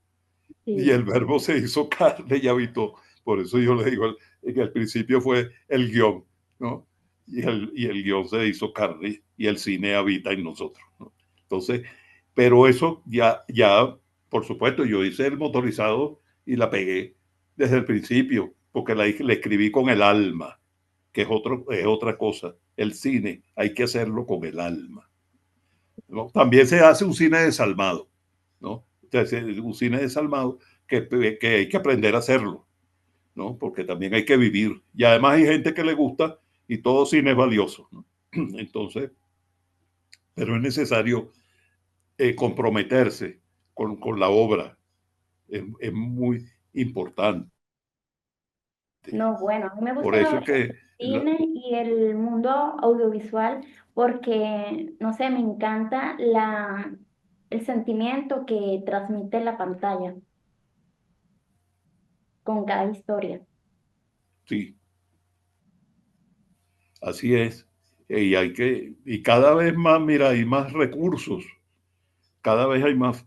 y Sí. el verbo se hizo carne y habitó. Por eso yo le digo, en el principio fue el guión, ¿no? Y el guión se hizo carne y el cine habita en nosotros, ¿no? Entonces, pero eso por supuesto, yo hice el motorizado y la pegué desde el principio, porque le escribí con el alma, que es otra cosa. El cine hay que hacerlo con el alma, ¿no? También se hace un cine desalmado, ¿no? Entonces, un cine desalmado que hay que aprender a hacerlo, ¿no? Porque también hay que vivir. Y además hay gente que le gusta y todo cine es valioso, ¿no? Entonces, pero es necesario comprometerse con la obra. Es muy importante. No, bueno, a mí me Por gusta eso es el que cine y el mundo audiovisual porque, no sé, me encanta el sentimiento que transmite la pantalla con cada historia. sí, así es. Y cada vez más, mira, hay más recursos, cada vez hay más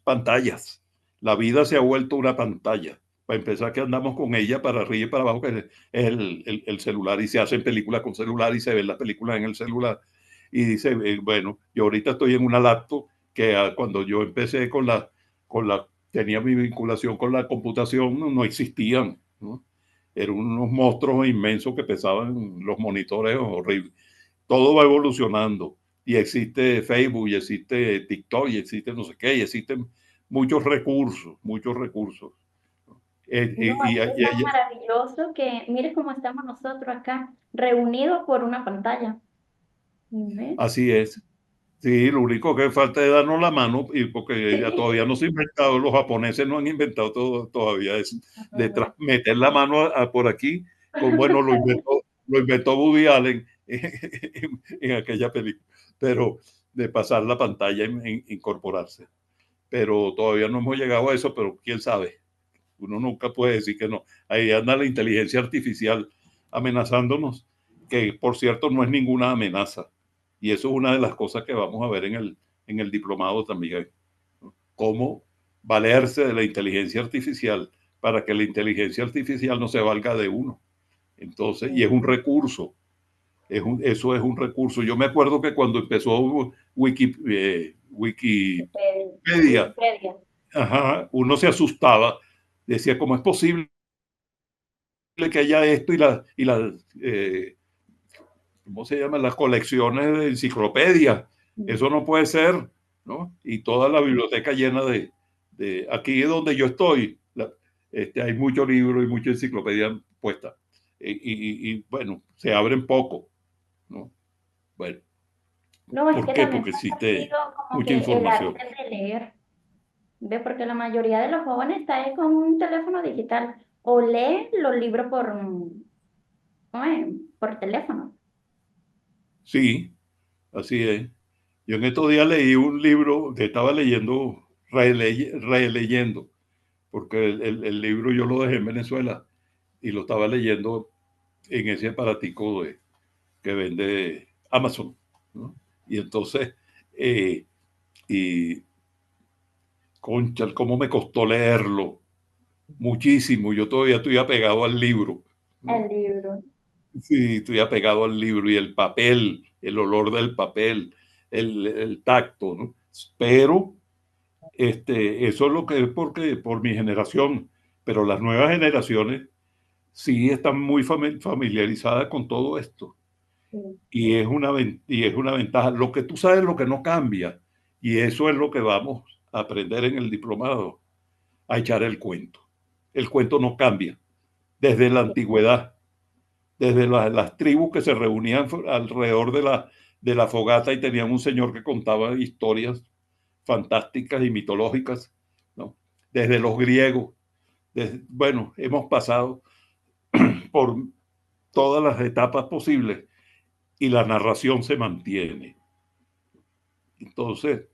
pantallas. La vida se ha vuelto una pantalla. Para empezar, que andamos con ella para arriba y para abajo, que es el celular, y se hacen películas con celular y se ven las películas en el celular. Y dice, bueno, yo ahorita estoy en una laptop que cuando yo empecé tenía mi vinculación con la computación, no existían, ¿no? Eran unos monstruos inmensos que pesaban los monitores horribles. Todo va evolucionando y existe Facebook y existe TikTok y existe no sé qué y existen muchos recursos, muchos recursos. No, es que es tan maravilloso que mire cómo estamos nosotros acá, reunidos por una pantalla. ¿Ve? así es. Sí, lo único que falta es darnos la mano, y porque ya todavía no se ha inventado, los japoneses no han inventado todavía eso, meter la mano por aquí, bueno, lo inventó Woody Allen en aquella película, pero de pasar la pantalla en incorporarse. Pero todavía no hemos llegado a eso, pero quién sabe, uno nunca puede decir que no. Ahí anda la inteligencia artificial amenazándonos, que por cierto no es ninguna amenaza. Y eso es una de las cosas que vamos a ver en el diplomado también. ¿No? Cómo valerse de la inteligencia artificial para que la inteligencia artificial no se valga de uno. Entonces, y es un Sí, recurso, eso es un recurso. Yo me acuerdo que cuando empezó Wikipedia, Wikipedia. ajá, uno se asustaba, decía, ¿cómo es posible que haya esto ¿cómo se llama? Las colecciones de enciclopedias? Eso no puede ser, ¿no? Y toda la biblioteca llena aquí es donde yo estoy, hay muchos libros y mucha enciclopedia puesta. Bueno, se abren poco, ¿no? Bueno, No, es ¿por que qué? también Porque se ha perdido existe como mucha que el información. arte de leer. ¿Ve? Porque la mayoría de los jóvenes está ahí con un teléfono digital o lee los libros ¿cómo es? Por teléfono. Sí, así es. Yo en estos días leí un libro que estaba leyendo, releyendo, porque el libro yo lo dejé en Venezuela y lo estaba leyendo en ese aparatico que vende Amazon, ¿no? Y entonces, eh, y concha, cómo me costó leerlo, muchísimo. Yo todavía estoy apegado al libro, El ¿no? libro. Sí, estoy apegado al libro y el papel, el olor del papel, el tacto, ¿no? Pero eso es lo que es porque por mi generación, pero las nuevas generaciones sí están muy familiarizadas con todo esto Sí. y es una ventaja. Lo que tú sabes, lo que no cambia, y eso es lo que vamos a aprender en el diplomado, a echar el cuento. El cuento no cambia desde la antigüedad, desde las tribus que se reunían alrededor de la fogata y tenían un señor que contaba historias fantásticas y mitológicas, ¿no? Desde los griegos, bueno, hemos pasado por todas las etapas posibles y la narración se mantiene. Entonces,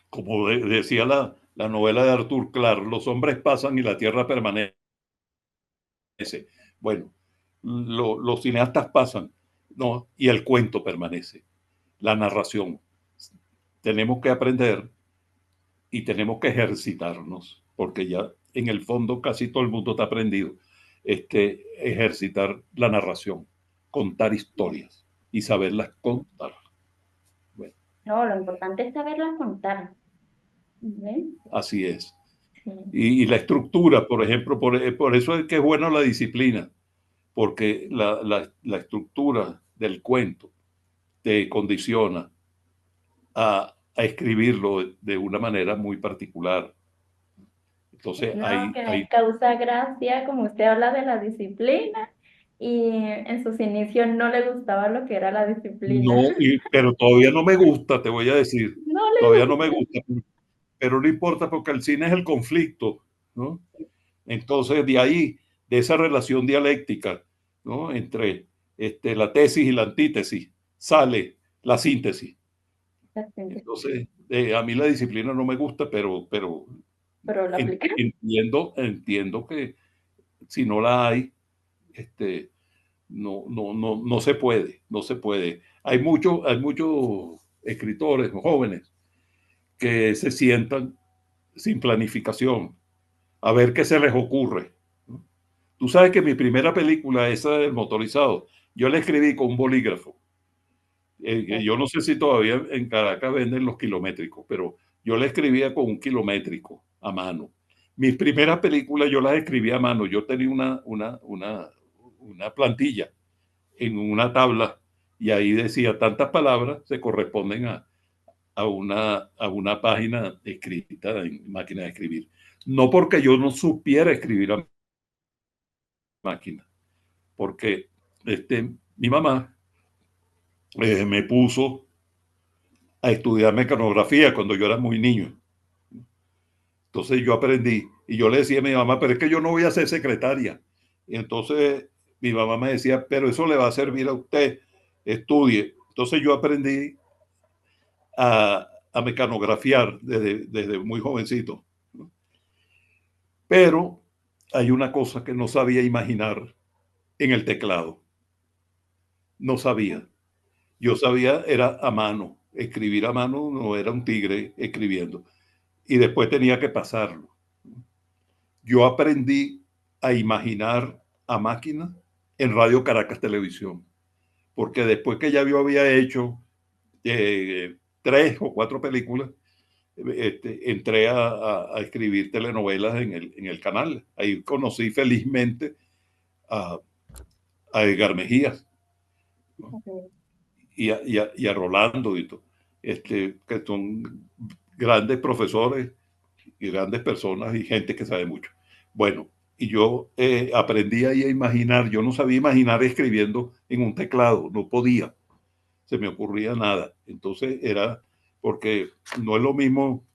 como decía la novela de Arthur Clarke, los hombres pasan y la tierra permanece. Bueno, los cineastas pasan, ¿no? Y el cuento permanece, la narración. Tenemos que aprender y tenemos que ejercitarnos, porque ya en el fondo casi todo el mundo está aprendido, ejercitar la narración, contar historias y saberlas contar. Bueno, No, lo importante es saberla contar. ¿Ve? así es. Sí. Y la estructura, por ejemplo, por eso es que es bueno la disciplina, porque la estructura del cuento te condiciona a escribirlo de una manera muy particular. Entonces, No, que me causa gracia como usted habla de la disciplina y en sus inicios no le gustaba lo que era la disciplina. no, pero todavía no me gusta, te voy a decir, No le todavía no me gusta. gusta, pero no importa porque el cine es el conflicto, ¿no? Entonces, de ahí, de esa relación dialéctica, ¿no? Entre la tesis y la antítesis, sale la síntesis. Entonces, a mí la disciplina no me gusta, pero Pero la aplica. entiendo que si no la hay, este, no se puede, no se puede. Hay muchos escritores jóvenes que se sientan sin planificación, a ver qué se les ocurre. Tú sabes que mi primera película, esa del motorizado, yo la escribí con un bolígrafo. Yo no sé si todavía en Caracas venden los kilométricos, pero yo la escribía con un kilométrico a mano. Mis primeras películas yo las escribía a mano. Yo tenía una plantilla en una tabla y ahí decía tantas palabras se corresponden a una página escrita en máquina de escribir. No porque yo no supiera escribir a máquina, porque mi mamá me puso a estudiar mecanografía cuando yo era muy niño. Entonces yo aprendí y yo le decía a mi mamá, pero es que yo no voy a ser secretaria. Y entonces mi mamá me decía, pero eso le va a servir a usted, estudie. Entonces yo aprendí a mecanografiar desde muy jovencito. ¿No? Pero hay una cosa que no sabía imaginar en el teclado. No sabía. Yo sabía, era a mano. Escribir a mano no era un tigre escribiendo. Y después tenía que pasarlo. Yo aprendí a imaginar a máquina en Radio Caracas Televisión. Porque después que ya yo había hecho 3 o 4 películas, entré a escribir telenovelas en el canal. Ahí conocí felizmente a, a Edgar Mejías, ¿no? Y a Rolando, y todo, que son grandes profesores y grandes personas y gente que sabe mucho. Bueno, y yo aprendí ahí a imaginar, yo no sabía imaginar escribiendo en un teclado, no podía, se me ocurría nada. Entonces era porque no es lo mismo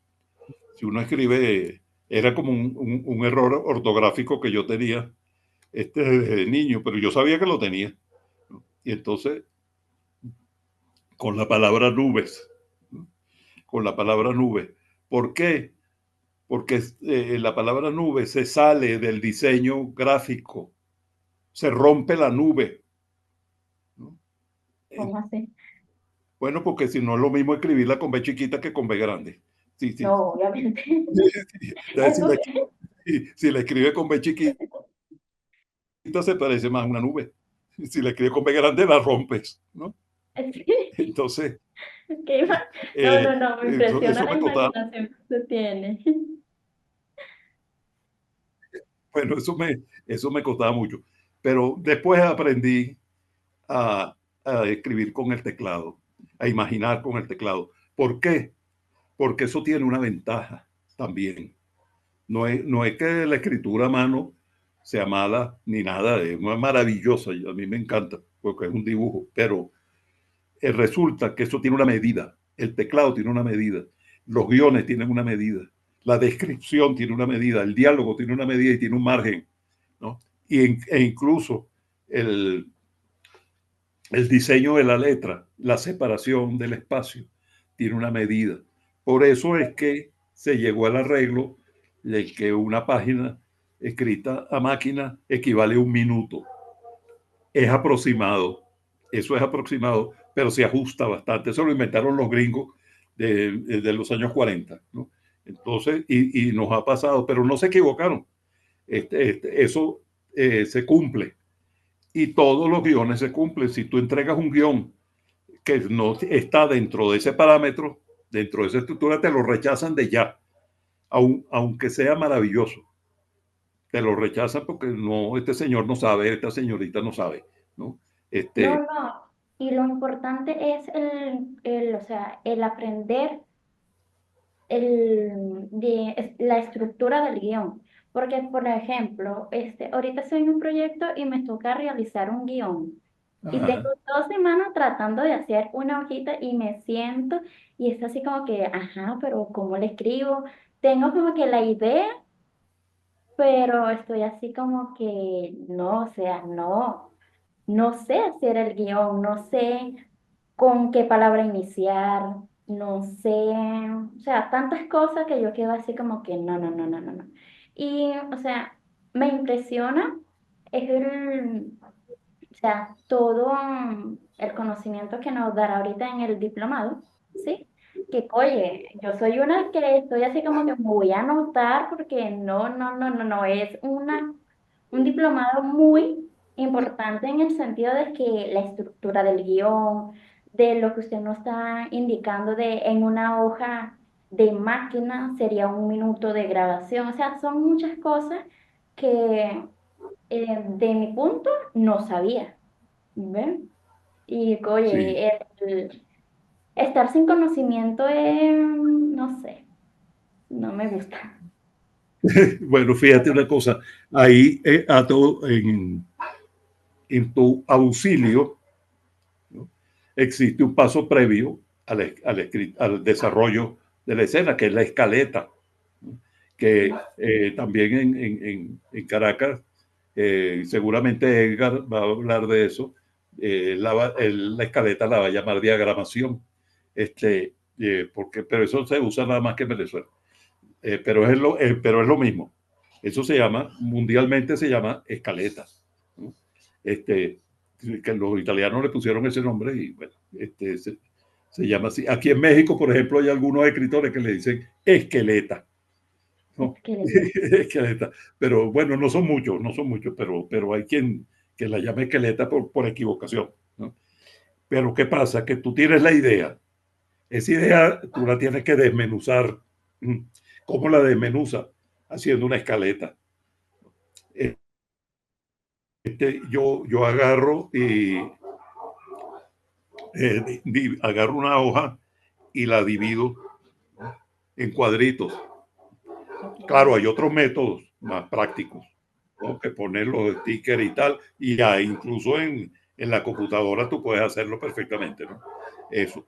Si uno escribe, era como un error ortográfico que yo tenía desde niño, pero yo sabía que lo tenía, ¿no? Y entonces, con la palabra nubes, ¿no? Con la palabra nube. ¿Por qué? Porque la palabra nube se sale del diseño gráfico, se rompe la nube, ¿no? ¿Cómo así? Bueno, porque si no es lo mismo escribirla con B chiquita que con B grande. Sí, sí. No, obviamente. Entonces, Eso, si la escribe con B chiquita, se parece más a una nube. Si la escribe con B grande, la rompes, ¿no? sí, Entonces, no, no, no, me impresiona eso la me costaba, imaginación que usted tiene. bueno, eso me costaba mucho. Pero después aprendí a, a escribir con el teclado, a imaginar con el teclado. ¿Por qué? Porque eso tiene una ventaja también. No es que la escritura a mano sea mala ni nada, es maravillosa, y a mí me encanta porque es un dibujo, pero resulta que eso tiene una medida, el teclado tiene una medida, los guiones tienen una medida, la descripción tiene una medida, el diálogo tiene una medida y tiene un margen, ¿no? E incluso el, el diseño de la letra, la separación del espacio, tiene una medida. Por eso es que se llegó al arreglo de que una página escrita a máquina equivale a un minuto. Es aproximado, eso es aproximado, pero se ajusta bastante. Eso lo inventaron los gringos de los años 40, ¿no? Entonces, y nos ha pasado, pero no se equivocaron. Eso se cumple y todos los guiones se cumplen. Si tú entregas un guión que no está dentro de ese parámetro, dentro de esa estructura, te lo rechazan de ya, aunque sea maravilloso. Te lo rechazan porque no, este señor no sabe, esta señorita no sabe, ¿no? No, Este, no. Y lo importante es o sea, el aprender la estructura del guión. Porque, por ejemplo, ahorita estoy en un proyecto y me toca realizar un guión. Y tengo ajá, 2 semanas tratando de hacer una hojita y me siento y es así como que, ajá, pero ¿cómo le escribo? Tengo como que la idea, pero estoy así como que, no, o sea, no, no sé hacer el guión, no sé con qué palabra iniciar, no sé, o sea, tantas cosas que yo quedo así como que no, no, no, no, no, no. Y, o sea, me impresiona es o sea, todo el conocimiento que nos dará ahorita en el diplomado, ¿sí? Que, oye, yo soy una que estoy así como que me voy a anotar porque no, no, no, no, no, es un diplomado muy importante en el sentido de que la estructura del guión, de lo que usted nos está indicando de en una hoja de máquina sería 1 minuto de grabación, o sea, son muchas cosas que de mi punto no sabía. ¿Ven? Y sí. oye, estar sin conocimiento es, no sé, no me gusta. Bueno, fíjate una cosa, ahí en tu auxilio, ¿no? Existe un paso previo al desarrollo de la escena, que es la escaleta, ¿no? Que también en Caracas, seguramente Edgar va a hablar de eso, la escaleta la va a llamar diagramación, pero eso se usa nada más que en Venezuela, pero es lo mismo. Eso se llama, mundialmente se llama escaleta, ¿no? Este, que los italianos le pusieron ese nombre y bueno, se llama así. Aquí en México, por ejemplo, hay algunos escritores que le dicen esqueleta, Es ¿no? que Esqueleta. Pero bueno, no son muchos, pero hay quien que la llama esqueleta por equivocación, ¿no? Pero ¿qué pasa? Que tú tienes la idea. Esa idea tú la tienes que desmenuzar. ¿Cómo la desmenuza? Haciendo una escaleta. Yo agarro y agarro una hoja y la divido en cuadritos. ok. Claro, hay otros métodos más prácticos, ¿no? Que poner los stickers y tal, y ya incluso en la computadora tú puedes hacerlo perfectamente, ¿no? Eso.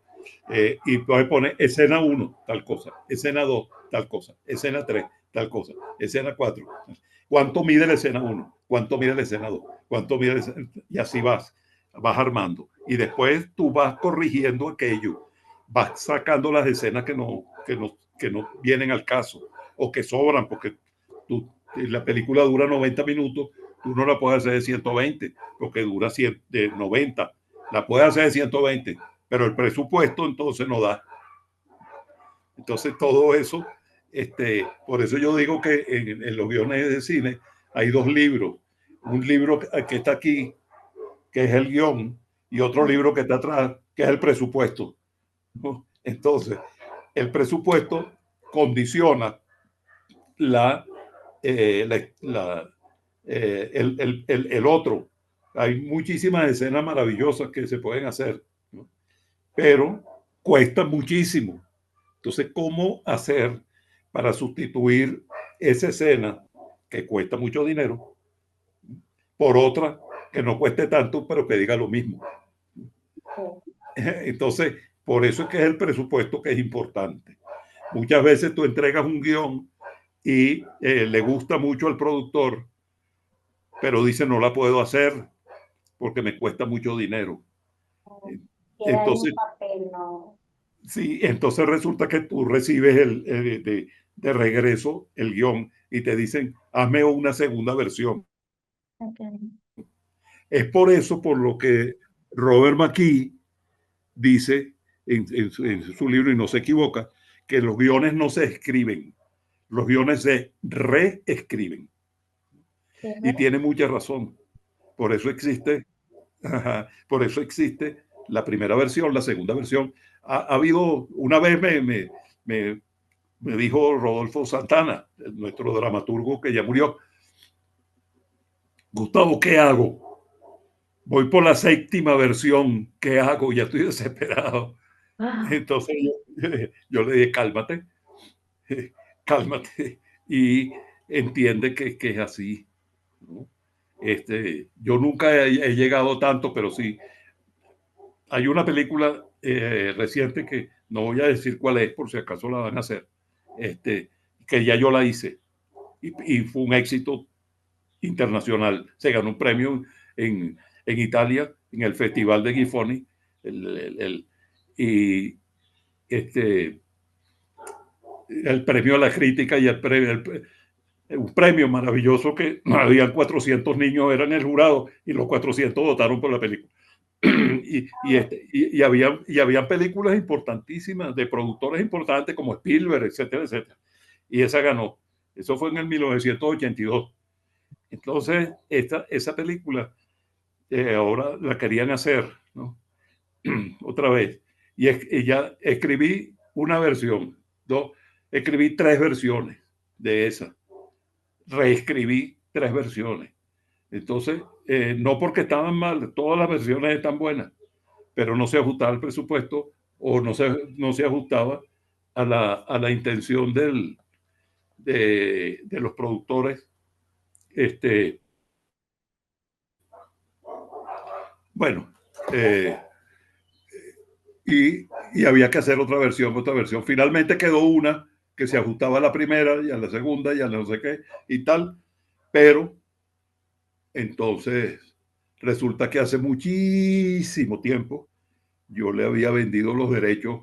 Y puedes poner escena 1, tal cosa, escena 2, tal cosa, escena 3, tal cosa, escena 4. ¿Cuánto mide la escena 1? ¿Cuánto mide la escena 2? ¿Cuánto mide la escena? Y así vas armando. Y después tú vas corrigiendo aquello, vas sacando las escenas que no vienen al caso o que sobran, porque la película dura 90 minutos, tú no la puedes hacer de 120, porque dura de 90. La puedes hacer de 120, pero el presupuesto entonces no da. Entonces todo eso, por eso yo digo que en los guiones de cine hay dos libros. Un libro que está aquí, que es el guión, y otro libro que está atrás, que es el presupuesto, ¿no? Entonces, el presupuesto condiciona la, el otro. Hay muchísimas escenas maravillosas que se pueden hacer, ¿no? Pero cuesta muchísimo. Entonces, ¿cómo hacer para sustituir esa escena que cuesta mucho dinero por otra que no cueste tanto, pero que diga lo mismo? Entonces, por eso es que es el presupuesto que es importante. Muchas veces tú entregas un guión y le gusta mucho al productor, pero dice no la puedo hacer porque me cuesta mucho dinero. Queda ahí un Entonces, papel, ¿no? sí, entonces resulta que tú recibes de regreso el guión y te dicen, hazme una segunda versión. Okay. Es por eso por lo que Robert McKee dice en su libro, y no se equivoca, que los guiones no se escriben, los guiones se reescriben. Y tiene mucha razón. Por eso existe, por eso existe la primera versión, la segunda versión. Ha habido, una vez me, me dijo Rodolfo Santana, nuestro dramaturgo que ya murió, Gustavo, ¿qué hago? Voy por la séptima versión, ¿qué hago? Ya estoy desesperado. Wow. Entonces yo le dije, cálmate, cálmate y entiende que es así, ¿no? Yo nunca he llegado tanto, pero sí, hay una película reciente que no voy a decir cuál es por si acaso la van a hacer, que ya yo la hice y fue un éxito internacional. Se ganó un premio en Italia, en el Festival de Gifoni, y este, el premio a la crítica y un premio maravilloso que habían 400 niños, eran el jurado, y los 400 votaron por la película. Y habían películas importantísimas de productores importantes como Spielberg, etcétera, etcétera. Y esa ganó. Eso fue en el 1982. Entonces, esa película ahora la querían hacer, ¿no? Otra vez. Y ya escribí una versión, dos, escribí tres versiones de esa. Reescribí tres versiones. Entonces, no porque estaban mal, todas las versiones están buenas, pero no se ajustaba al presupuesto o no se ajustaba a la intención de los productores. Este, bueno, eh, y había que hacer otra versión, otra versión. Finalmente quedó una que se ajustaba a la primera y a la segunda y a la no sé qué y tal, pero entonces resulta que hace muchísimo tiempo yo le había vendido los derechos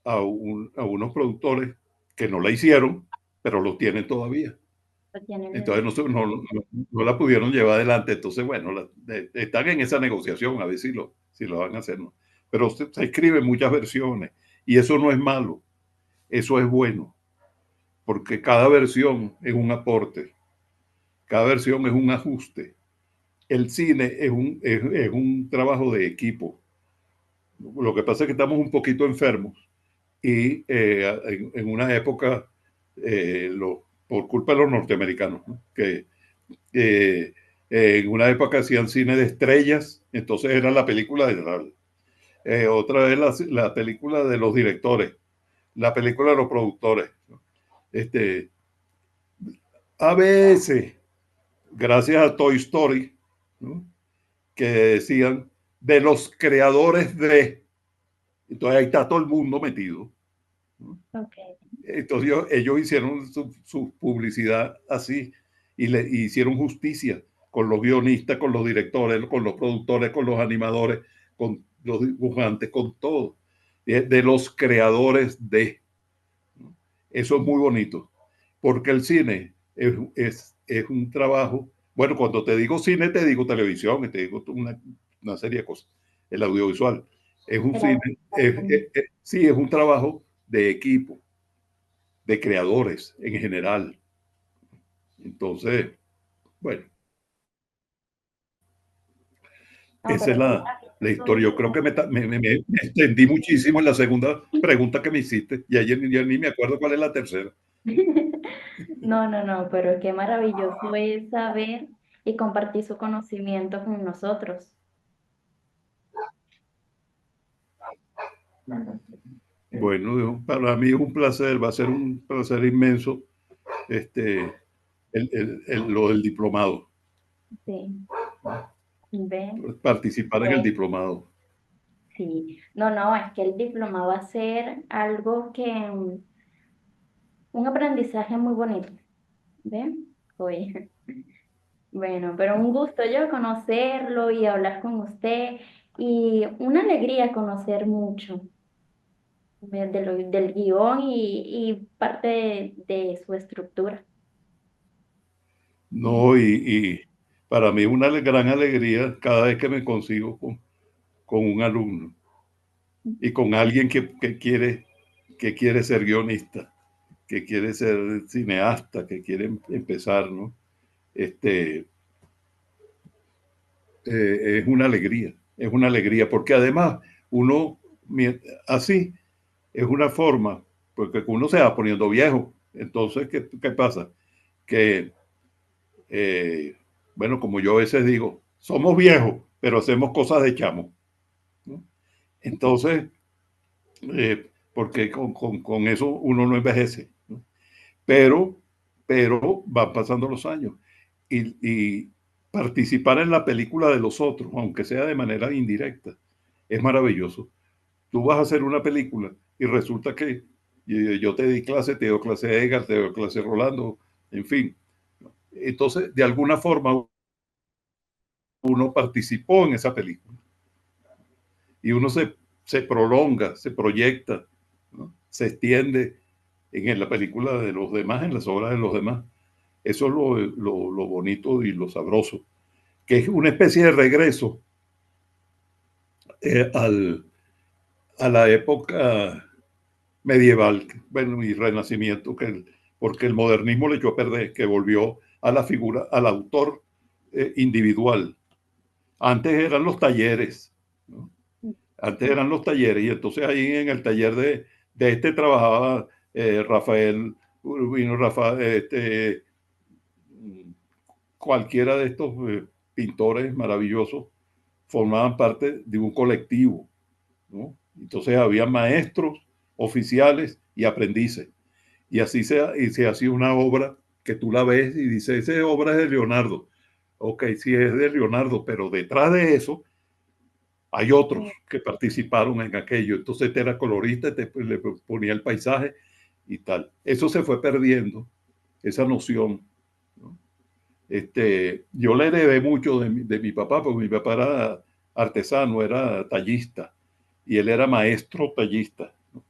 a unos productores que no la hicieron, pero los tienen todavía. Lo tienen. Entonces no la pudieron llevar adelante. Entonces, bueno, están en esa negociación a ver si lo van a hacer, ¿no? Pero se escriben muchas versiones y eso no es malo, eso es bueno, porque cada versión es un aporte, cada versión es un ajuste. El cine es un trabajo de equipo. Lo que pasa es que estamos un poquito enfermos y en una época, por culpa de los norteamericanos, ¿no? Que en una época hacían cine de estrellas, entonces era la película de otra vez la película de los directores, la película de los productores, ¿no? Este, a veces, gracias a Toy Story, ¿no? Que decían de los creadores de, Entonces ahí está todo el mundo metido, ¿no? Ok. Entonces ellos hicieron su publicidad así y hicieron justicia con los guionistas, con los directores, con los productores, con los animadores, con los dibujantes, con todo, de los creadores de. Eso es muy bonito, porque el cine es un trabajo, bueno, cuando te digo cine, te digo televisión, y te digo una serie de cosas, el audiovisual. Es un cine, sí, es un trabajo de equipo, de creadores en general. Entonces, bueno, No, esa pero es qué la maravilloso historia. Yo creo que me extendí muchísimo en la segunda pregunta que me hiciste y ayer ya ni me acuerdo cuál es la tercera. No, no, no, pero qué maravilloso es saber y compartir su conocimiento con nosotros. Bueno, para mí es un placer, va a ser un placer inmenso este, lo del diplomado, Sí, ven, participar en el ven. diplomado. Sí, no, no, es que el diploma va a ser algo que, un aprendizaje muy bonito, ¿ven? Oye, bueno, pero un gusto yo conocerlo y hablar con usted y una alegría conocer mucho del guión y parte de su estructura. No, y para mí es una gran alegría cada vez que me consigo con un alumno y con alguien que quiere ser guionista, que quiere ser cineasta, que quiere empezar, ¿no? Este, es una alegría, porque además uno, así, es una forma, porque uno se va poniendo viejo. Entonces, ¿qué pasa? Que, eh, bueno, como yo a veces digo, somos viejos, pero hacemos cosas de chamo, ¿no? Entonces, porque con eso uno no envejece, ¿no? Pero, pero van pasando los años y participar en la película de los otros, aunque sea de manera indirecta, es maravilloso. Tú vas a hacer una película y resulta que yo te di clase, te doy clase a Edgar, te doy clase a Rolando, en fin. Entonces, de alguna forma, uno participó en esa película y uno se prolonga, se proyecta, ¿no? Se extiende en la película de los demás, en las obras de los demás. Eso es lo bonito y lo sabroso, que es una especie de regreso eh, al, a la época medieval, bueno, y renacimiento, porque el modernismo le echó a perder, que volvió a la figura, al autor individual. Antes eran los talleres, ¿no? Antes eran los talleres, y entonces ahí en el taller de este trabajaba Rafael Urbino, Rafael, cualquiera de estos pintores maravillosos formaban parte de un colectivo, ¿no? Entonces había maestros, oficiales y aprendices. Y así y se hacía una obra que tú la ves y dices, esa obra es de Leonardo. Ok, sí es de Leonardo, pero detrás de eso hay otros que participaron en aquello. Entonces te era colorista, le ponía el paisaje y tal. Eso se fue perdiendo, esa noción, ¿no? Yo le heredé mucho de mi papá, porque mi papá era artesano, era tallista, y él era maestro tallista, ¿no?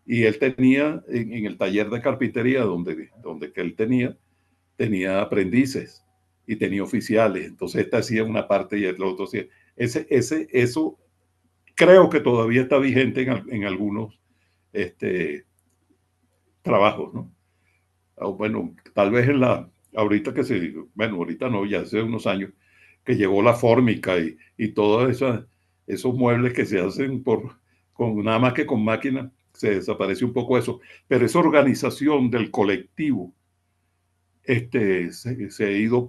Y él tenía en el taller de carpintería donde que él tenía aprendices y tenía oficiales. Entonces, esta hacía una parte y el otro hacía. Eso creo que todavía está vigente en algunos este, trabajos, ¿no? Bueno, tal vez ahorita bueno, ahorita no, ya hace unos años, que llegó la fórmica y todos esos muebles que se hacen nada más que con máquina, se desaparece un poco eso, pero esa organización del colectivo se ha ido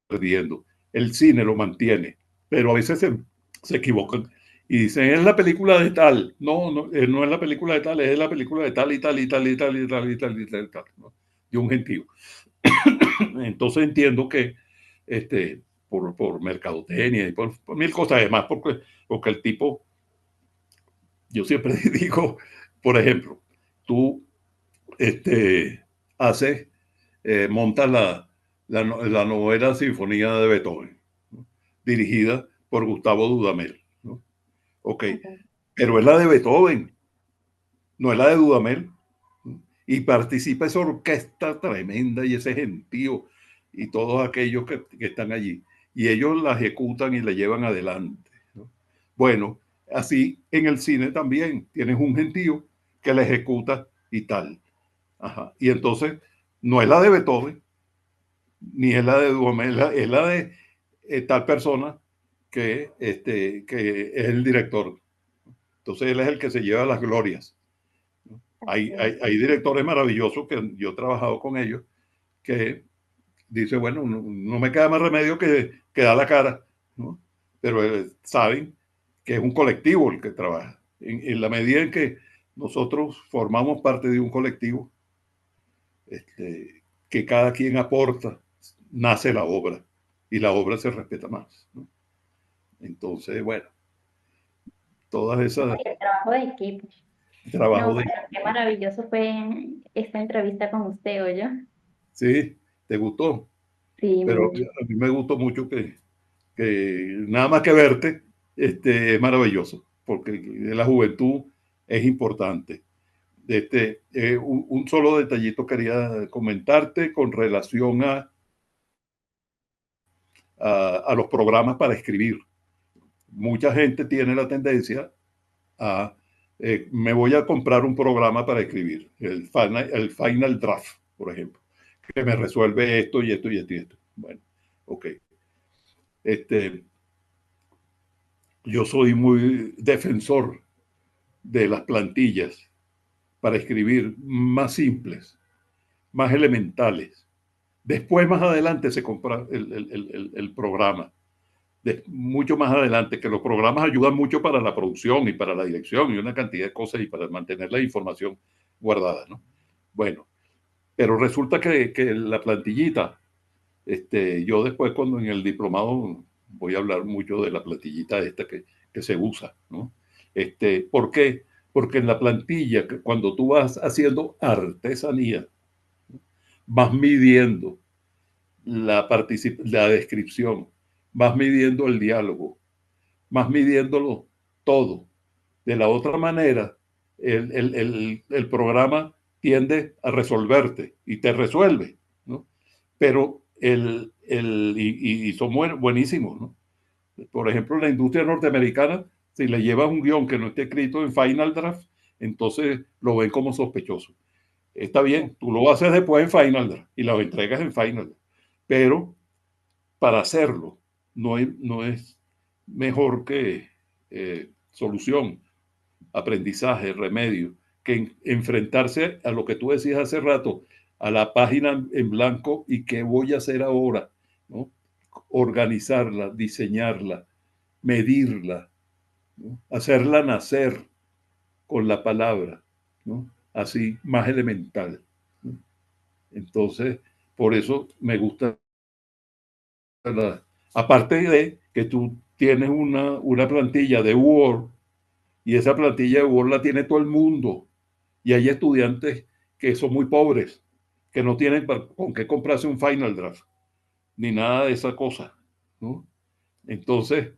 perdiendo. El cine lo mantiene, pero a veces se equivocan y dicen, es la película de tal. No, no, no es la película de tal, es la película de tal y tal y tal y tal y tal y tal y tal y tal, ¿no? De un gentío. Entonces entiendo que por mercadotecnia y por mil cosas, además, porque el tipo yo siempre digo, por ejemplo, tú haces, montas la novena sinfonía de Beethoven, ¿no? Dirigida por Gustavo Dudamel, ¿no? Ok, Ujú. pero es la de Beethoven, no es la de Dudamel, ¿no? Y participa esa orquesta tremenda y ese gentío y todos aquellos que están allí. Y ellos la ejecutan y la llevan adelante, ¿no? Bueno, así en el cine también tienes un gentío que la ejecuta y tal. Ajá. Y entonces no es la de Beethoven, ni es la de Duhamel, es la de tal persona que es el director. Entonces él es el que se lleva las glorias. Así es. Hay directores maravillosos que yo he trabajado con ellos que dice, bueno, no me queda más remedio que dar la cara, ¿no? Pero saben que es un colectivo el que trabaja. En la medida en que nosotros formamos parte de un colectivo, que cada quien aporta, nace la obra y la obra se respeta más, ¿no? Entonces, bueno, todas No, esas y el trabajo de equipo. No, trabajo de... pero qué maravilloso fue esta entrevista con usted, ¿oyó? Sí, te gustó, Sí, pero mucho. a mí me gustó mucho que nada más que verte, es maravilloso, porque la juventud es importante. Un solo detallito quería comentarte con relación a los programas para escribir. Mucha gente tiene la tendencia a, me voy a comprar un programa para escribir, el Final Draft, por ejemplo, que me resuelve esto y esto y esto y esto. Bueno, ok. Este, yo soy muy defensor de las plantillas para escribir más simples, más elementales. Después, más adelante, se compra el programa. Mucho más adelante, que los programas ayudan mucho para la producción y para la dirección y una cantidad de cosas y para mantener la información guardada, ¿no? Bueno, pero resulta que la plantillita, yo después cuando en el diplomado voy a hablar mucho de la plantillita esta que se usa, ¿no? ¿Por qué? Porque en la plantilla, cuando tú vas haciendo artesanía, vas midiendo la descripción, vas midiendo el diálogo, vas midiéndolo todo. De la otra manera, el programa tiende a resolverte y te resuelve, ¿no? Pero y son buenísimos, ¿no? Por ejemplo, la industria norteamericana, si le llevas un guión que no esté escrito en Final Draft, entonces lo ven como sospechoso. Está bien, tú lo haces después en Final Draft y lo entregas en Final Draft, pero para hacerlo no es mejor que solución, aprendizaje, remedio, que enfrentarse a lo que tú decías hace rato, a la página en blanco y qué voy a hacer ahora, ¿no? Organizarla, diseñarla, medirla, ¿no? Hacerla nacer con la palabra, ¿no? Así, más elemental, ¿no? Entonces, por eso me gusta aparte de que tú tienes una plantilla de Word y esa plantilla de Word la tiene todo el mundo y hay estudiantes que son muy pobres, que no tienen con qué comprarse un Final Draft ni nada de esa cosa, ¿no? Entonces,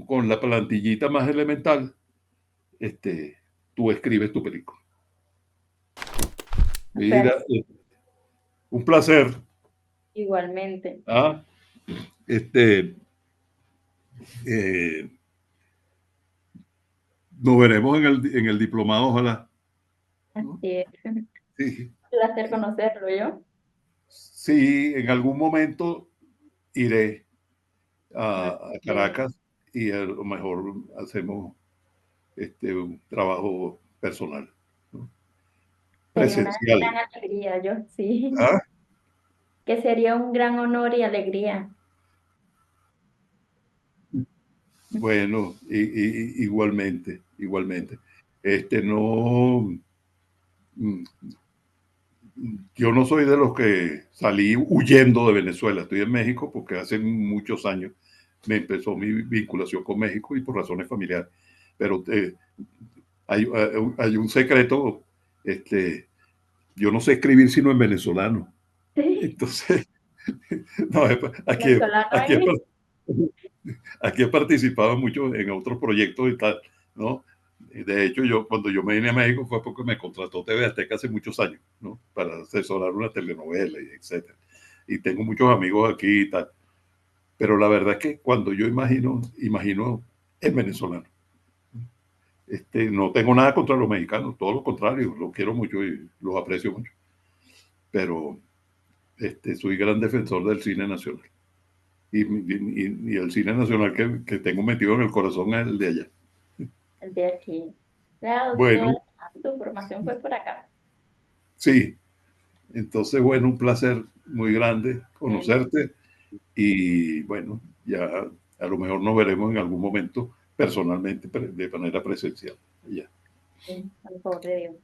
con la plantillita más elemental, este, tú escribes tu película. Pero Mira, un placer. igualmente. ¿Ah? Este, eh, nos veremos en el diplomado, ojalá, Así ¿no? es. Sí, Placer conocerlo, yo. sí, en algún momento iré a Así es. Caracas y a lo mejor hacemos un trabajo personal, ¿no? Sería una Presencial. gran alegría, yo, sí. ¿Ah? Que sería un gran honor y alegría. Bueno, igualmente, igualmente. No, mm, yo no soy de los que salí huyendo de Venezuela. Estoy en México porque hace muchos años me empezó mi vinculación con México y por razones familiares. pero hay un secreto, yo no sé escribir sino en venezolano. Sí, Entonces, no, venezolano aquí, es. aquí he participado mucho en otros proyectos y tal, ¿no? De hecho, cuando yo me vine a México fue porque me contrató TV Azteca hace muchos años, ¿no? Para asesorar una telenovela y etcétera. Y tengo muchos amigos aquí y tal. Pero la verdad es que cuando yo imagino en venezolano. No tengo nada contra los mexicanos, todo lo contrario, los quiero mucho y los aprecio mucho. Pero soy gran defensor del cine nacional. Y el cine nacional que tengo metido en el corazón es el de allá. El de aquí. Claro, Bueno, tu formación fue por acá. sí, entonces, bueno, un placer muy grande Bueno, conocerte y bueno, ya a lo mejor nos veremos en algún momento personalmente, de manera presencial. Ya. sí, por favor de Dios.